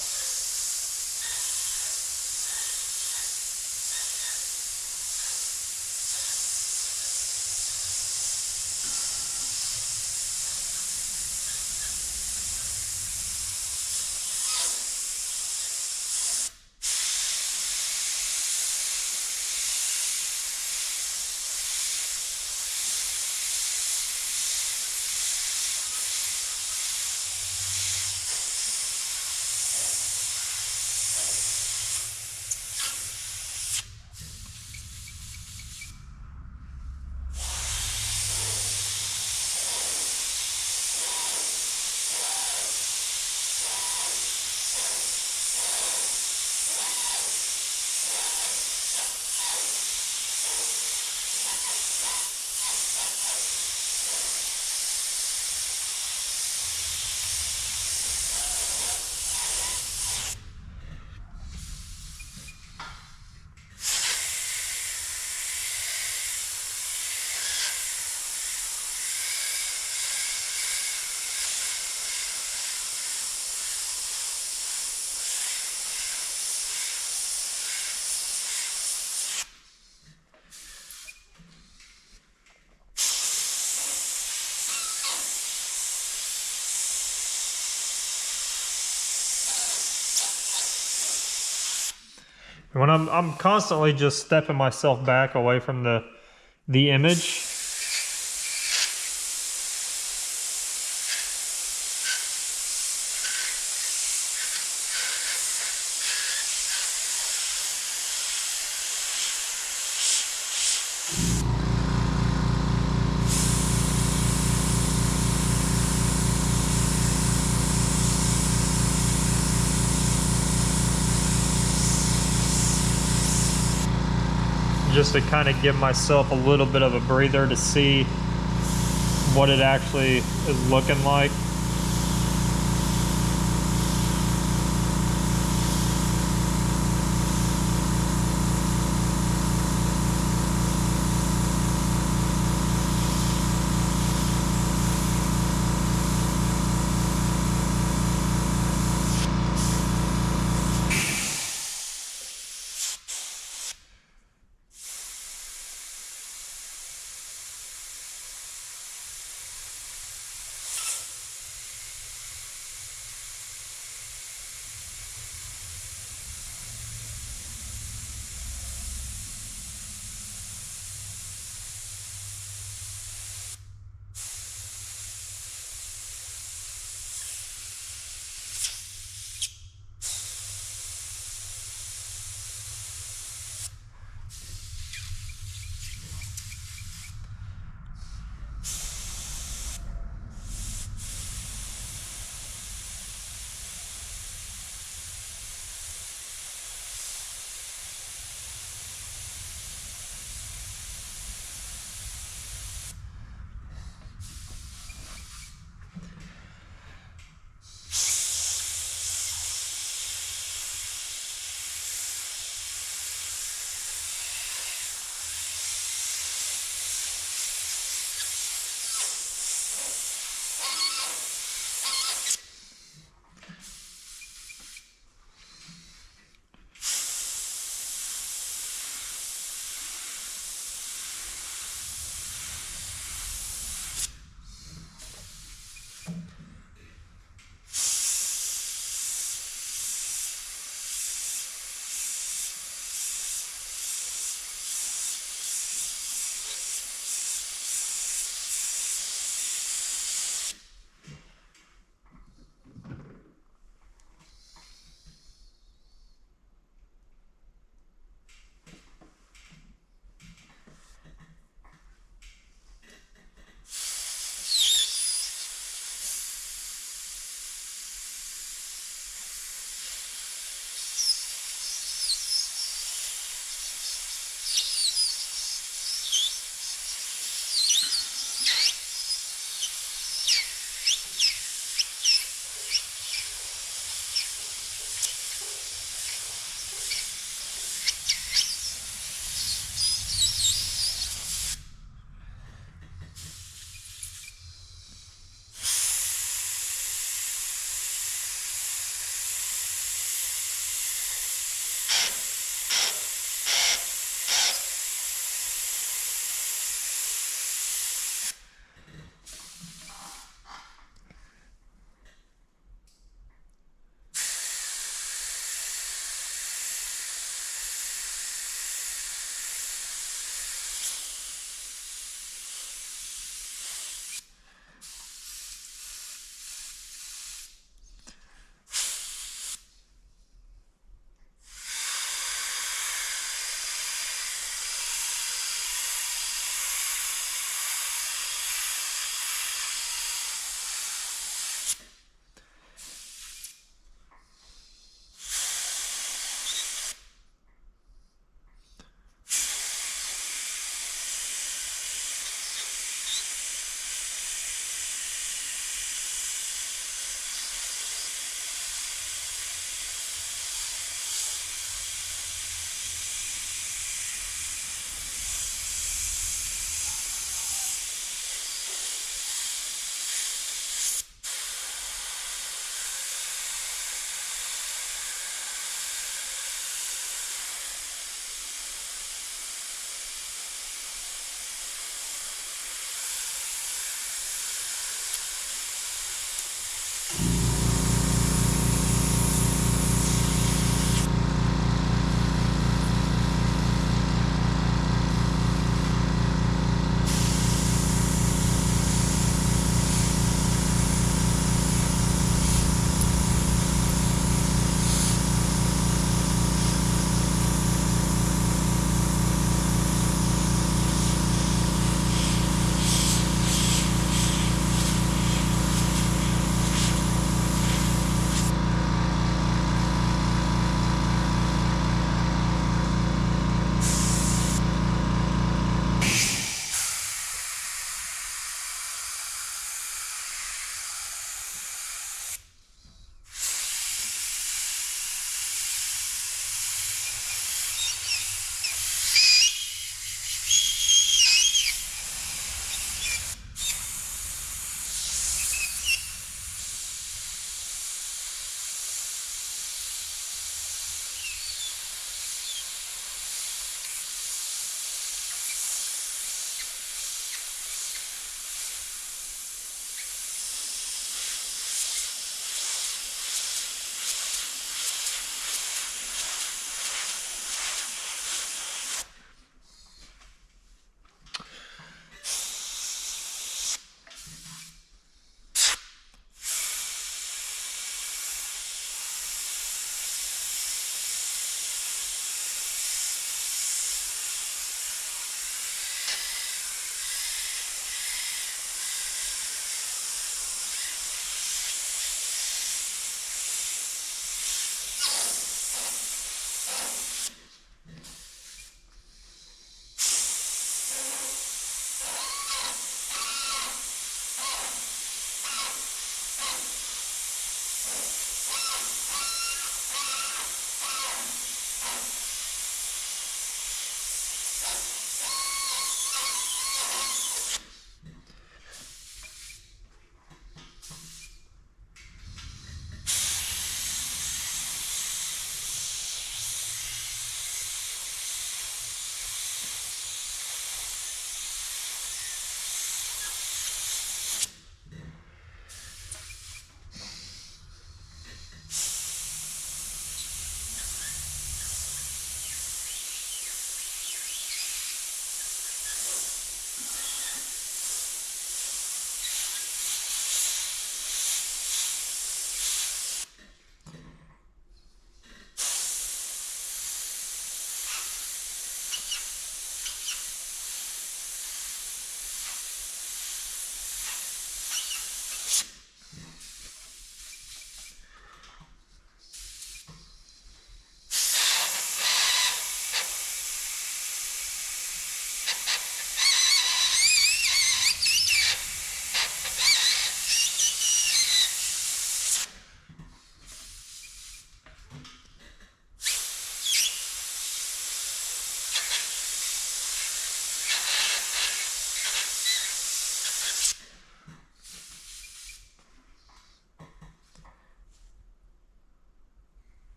When I'm constantly just stepping myself back away from the the image. Just to kind of give myself a little bit of a breather to see what it actually is looking like.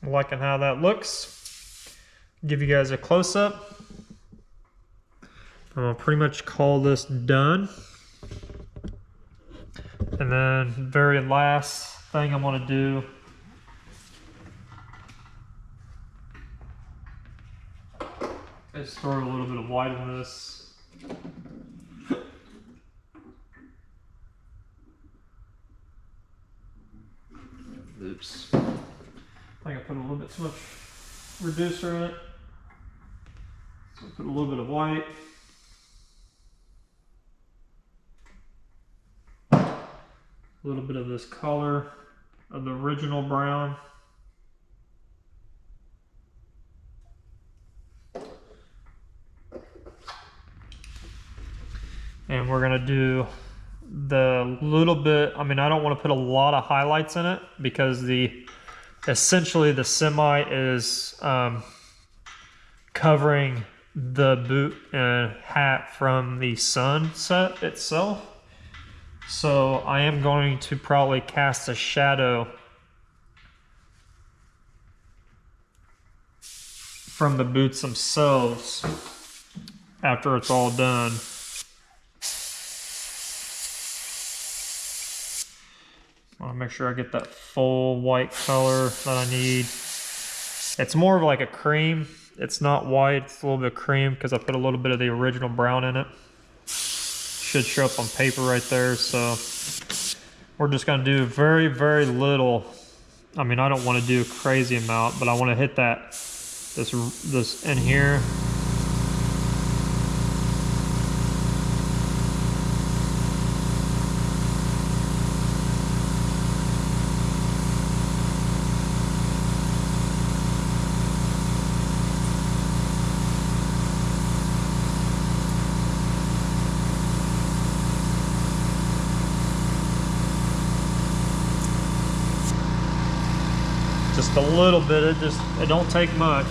I'm liking how that looks. Give you guys a close-up. I'm gonna pretty much call this done. And then very last thing I'm gonna do is throw a little bit of white in this. Oops. I think I put a little bit too much reducer in it. So put a little bit of white. A little bit of this color of the original brown. And we're gonna do the little bit, I mean, I don't want to put a lot of highlights in it because essentially the semi is covering the boot and hat from the sunset itself. So I am going to probably cast a shadow from the boots themselves after it's all done. I want to make sure I get that full white color that I need. It's more of like a cream. It's not white, it's a little bit of cream because I put a little bit of the original brown in it. Should show up on paper right there. So we're just going to do very, very little. I mean, I don't want to do a crazy amount, but I want to hit that, this in here. Just a little bit, it don't take much.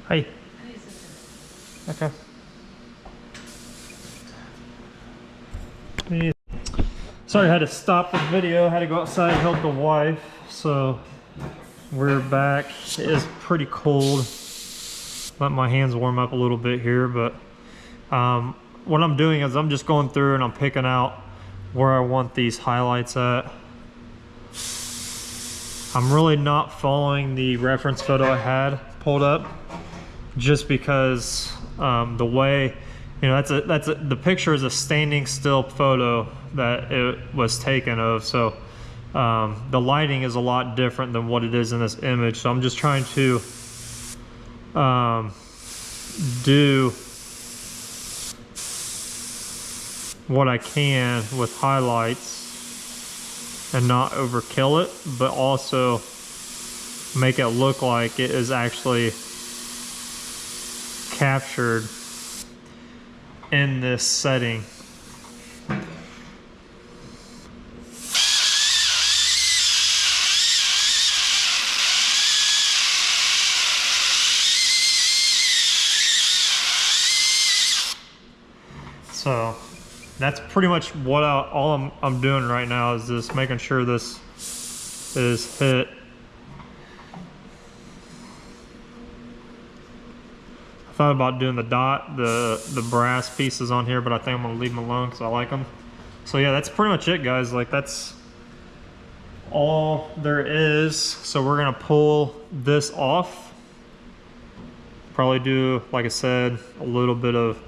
Hey. Okay. Sorry, I had to stop the video. I had to go outside and help the wife. So we're back. It is pretty cold. Let my hands warm up a little bit here, but what I'm doing is I'm just going through and I'm picking out where I want these highlights at. I'm really not following the reference photo I had pulled up, just because the way, you know, the picture is a standing still photo that it was taken of, so the lighting is a lot different than what it is in this image. So I'm just trying to do what I can with highlights and not overkill it, but also make it look like it is actually captured in this setting. So that's pretty much what all I'm doing right now, is just making sure this is hit. I thought about doing the brass pieces on here, but I think I'm gonna leave them alone because I like them. So yeah, that's pretty much it, guys. Like, that's all there is. So we're gonna pull this off. Probably do, like I said, a little bit of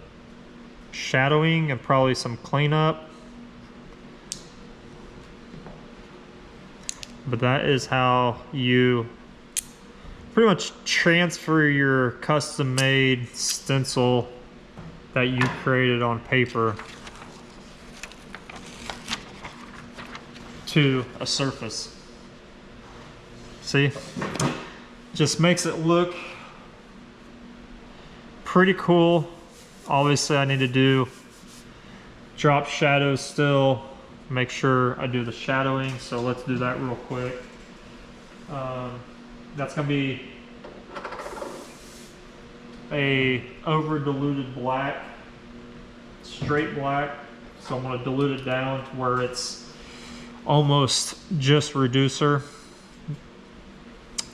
shadowing and probably some cleanup. But that is how you pretty much transfer your custom made stencil that you created on paper to a surface. See? Just makes it look pretty cool. Obviously I need to do drop shadows still, make sure I do the shadowing, so let's do that real quick. That's gonna be a over diluted black, straight black, so I'm gonna dilute it down to where it's almost just reducer,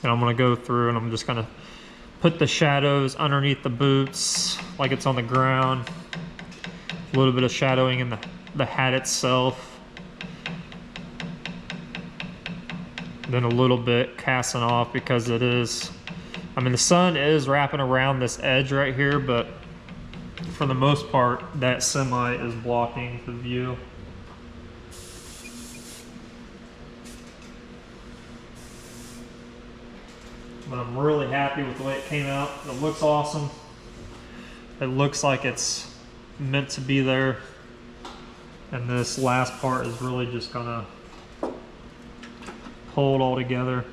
and I'm gonna go through and I'm just gonna put the shadows underneath the boots like it's on the ground. A little bit of shadowing in the hat itself. Then a little bit casting off because it is, I mean, the sun is wrapping around this edge right here, but for the most part, that semi is blocking the view. But I'm really happy with the way it came out. It looks awesome. It looks like it's meant to be there. And this last part is really just gonna hold all together.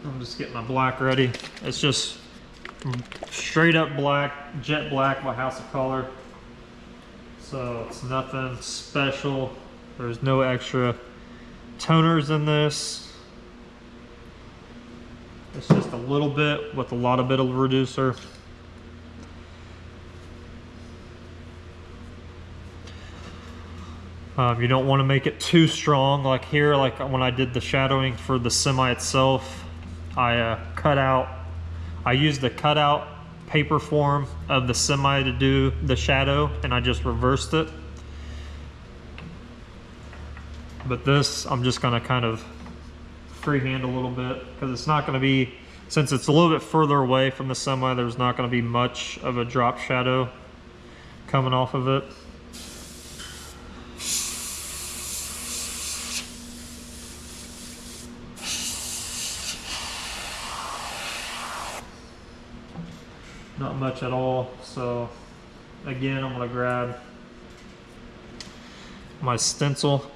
I'm just getting my black ready. It's just straight up black, jet black by House of Color. So it's nothing special. There's no extra toners in this. It's just a little bit with a lot of bit of reducer. You don't want to make it too strong. Like here, like when I did the shadowing for the semi itself, I used the cutout paper form of the semi to do the shadow, and I just reversed it. But this, I'm just gonna kind of freehand a little bit, because it's not gonna be, since it's a little bit further away from the semi, there's not gonna be much of a drop shadow coming off of it. Not much at all. So again, I'm gonna grab my stencil.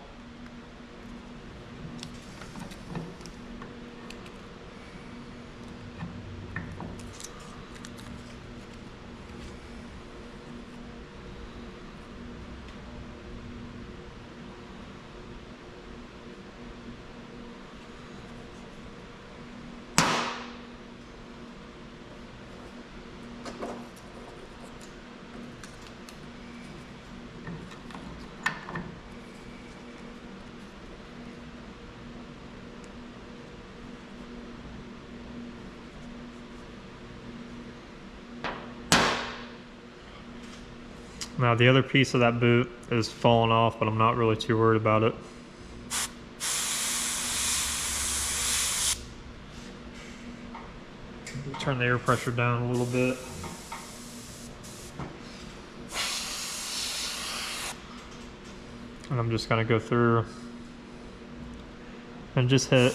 Now the other piece of that boot is falling off, but I'm not really too worried about it. Turn the air pressure down a little bit. And I'm just gonna go through and just hit.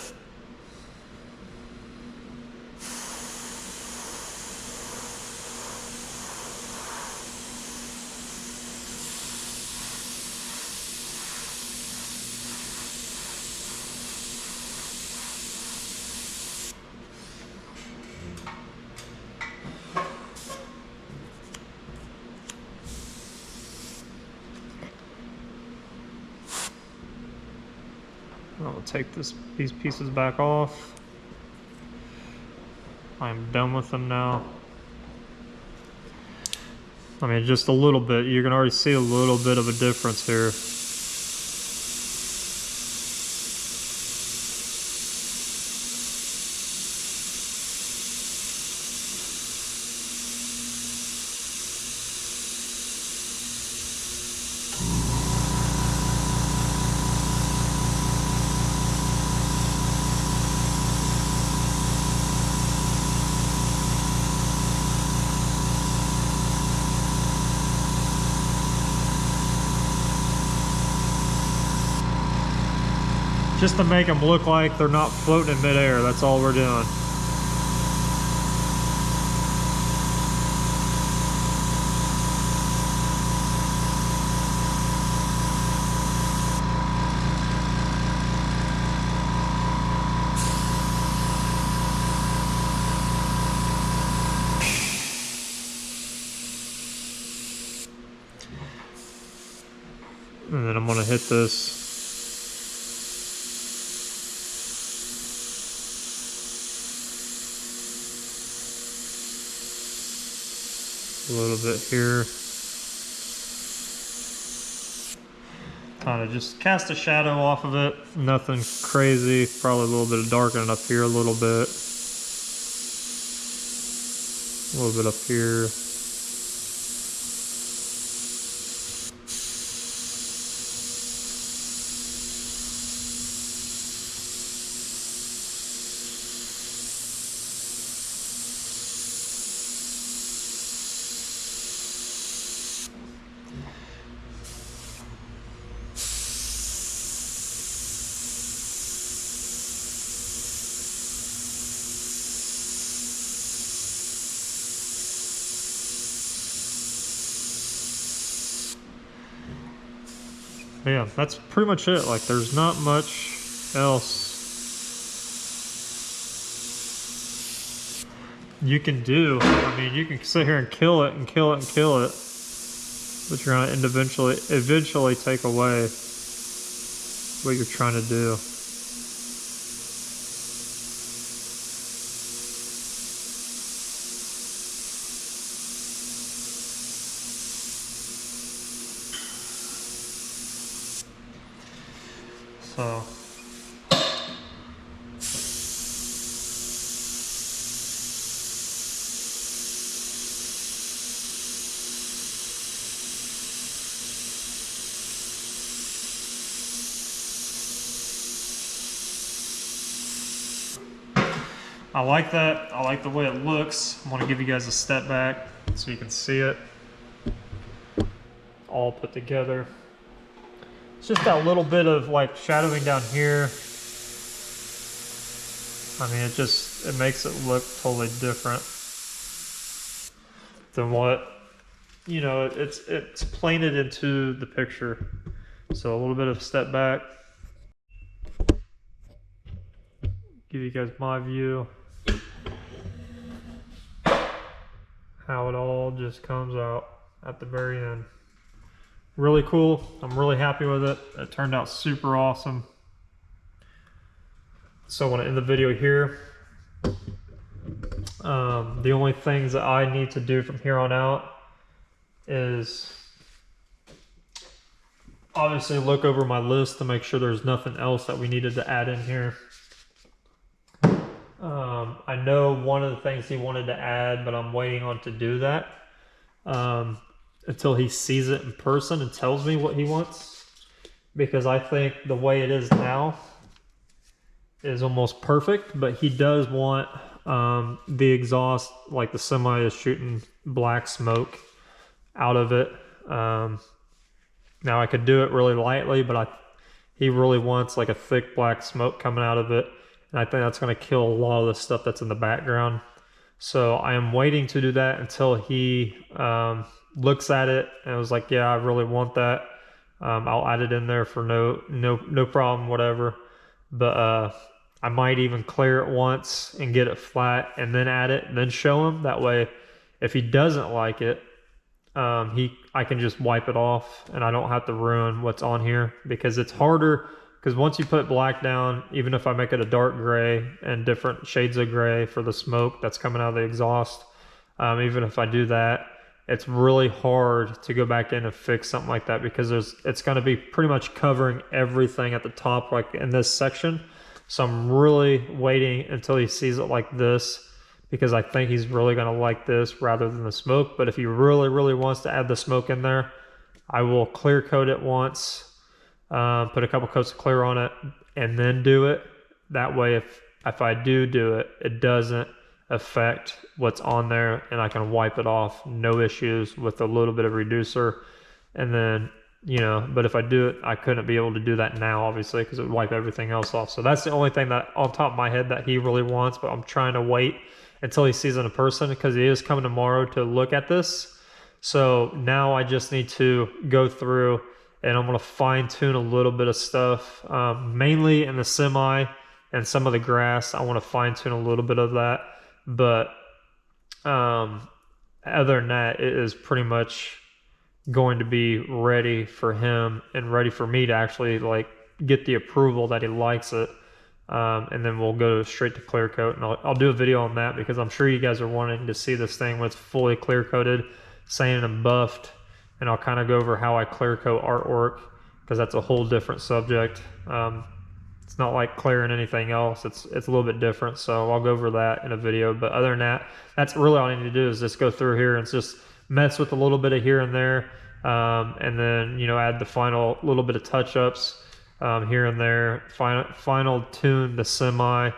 I'll take these pieces back off. I'm done with them now. I mean, just a little bit. You can already see a little bit of a difference here. Just to make them look like they're not floating in midair, that's all we're doing. And then I'm gonna hit this a little bit here. Kind of just cast a shadow off of it. Nothing crazy. Probably a little bit of darkening up here a little bit. A little bit up here. Yeah, that's pretty much it. Like, there's not much else you can do. I mean, you can sit here and kill it and kill it and kill it, but you're gonna eventually take away what you're trying to do. So I like that. I like the way it looks. I'm gonna give you guys a step back so you can see it all put together. It's just that little bit of like shadowing down here. I mean, it makes it look totally different than what, you know, it's planted into the picture. So a little bit of step back. Give you guys my view. How it all just comes out at the very end. Really cool. I'm really happy with it. It turned out super awesome. So I want to end the video here. The only things that I need to do from here on out is obviously look over my list to make sure there's nothing else that we needed to add in here. I know one of the things he wanted to add, but I'm waiting on to do that. until he sees it in person and tells me what he wants, because I think the way it is now is almost perfect, but he does want the exhaust, like the semi is shooting black smoke out of it. Now I could do it really lightly, but he really wants like a thick black smoke coming out of it, and I think that's going to kill a lot of the stuff that's in the background. So I am waiting to do that until he looks at it and was like, yeah, I really want that. I'll add it in there for no problem, whatever. But I might even clear it once and get it flat and then add it and then show him. That way, if he doesn't like it, I can just wipe it off and I don't have to ruin what's on here, because it's harder. Because once you put black down, even if I make it a dark gray and different shades of gray for the smoke that's coming out of the exhaust, even if I do that, it's really hard to go back in and fix something like that, because it's going to be pretty much covering everything at the top, like in this section. So I'm really waiting until he sees it like this, because I think he's really going to like this rather than the smoke. But if he really wants to add the smoke in there, I will clear coat it once, put a couple coats of clear on it, and then do it. That way, if I do it, it doesn't affect what's on there, and I can wipe it off, no issues, with a little bit of reducer. And then, you know, but if I do it, I couldn't be able to do that now, obviously, because it would wipe everything else off. So that's the only thing that on top of my head that he really wants, but I'm trying to wait until he sees it in person, because he is coming tomorrow to look at this. So now I just need to go through and I'm going to fine tune a little bit of stuff, mainly in the semi and some of the grass. I want to fine tune a little bit of that. But other than that, it is pretty much going to be ready for him and ready for me to actually like get the approval that he likes it. And then we'll go straight to clear coat, and I'll do a video on that, because I'm sure you guys are wanting to see this thing when it's fully clear coated, sanded and buffed. And I'll kind of go over how I clear coat artwork, because that's a whole different subject. It's not like clearing anything else. It's a little bit different. So I'll go over that in a video. But other than that, that's really all I need to do, is just go through here and just mess with a little bit of here and there. And then, you know, add the final little bit of touch-ups here and there. Final tune the semi.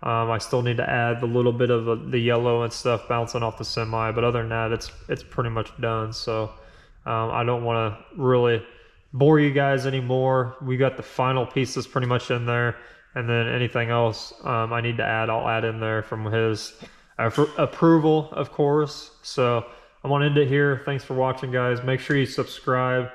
I still need to add the little bit of the yellow and stuff bouncing off the semi. But other than that, it's pretty much done. So I don't want to really bore you guys anymore. We got the final pieces pretty much in there, and then anything else I need to add, I'll add in there from his approval, of course. So I'm gonna end it here. Thanks for watching, guys. Make sure you subscribe,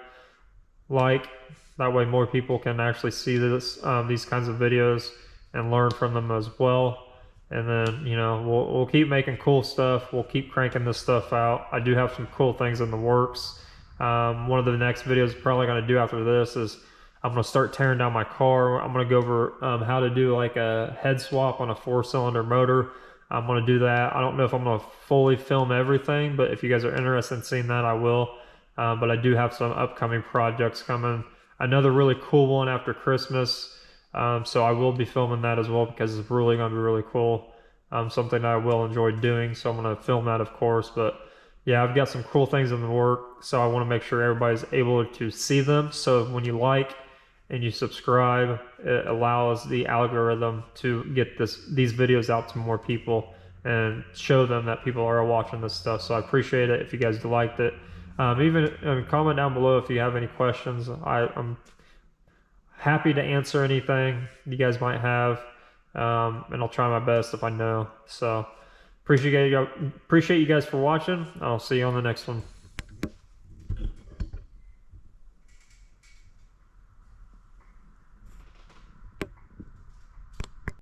like, that way more people can actually see this these kinds of videos and learn from them as well. And then, you know, we'll keep making cool stuff. We'll keep cranking this stuff out. I do have some cool things in the works. One of the next videos I'm probably going to do after this is I'm going to start tearing down my car. I'm going to go over how to do like a head swap on a 4-cylinder motor. I'm going to do that. I don't know if I'm going to fully film everything, but if you guys are interested in seeing that, I will. But I do have some upcoming projects coming. Another really cool one after Christmas. So I will be filming that as well, because it's really going to be really cool. Something that I will enjoy doing. So I'm going to film that, of course. But yeah, I've got some cool things in the work, so I want to make sure everybody's able to see them. So when you like and you subscribe, it allows the algorithm to get these videos out to more people and show them that people are watching this stuff. So I appreciate it if you guys liked it. Even comment down below if you have any questions. I'm happy to answer anything you guys might have, and I'll try my best if I know. So appreciate you guys for watching. I'll see you on the next one.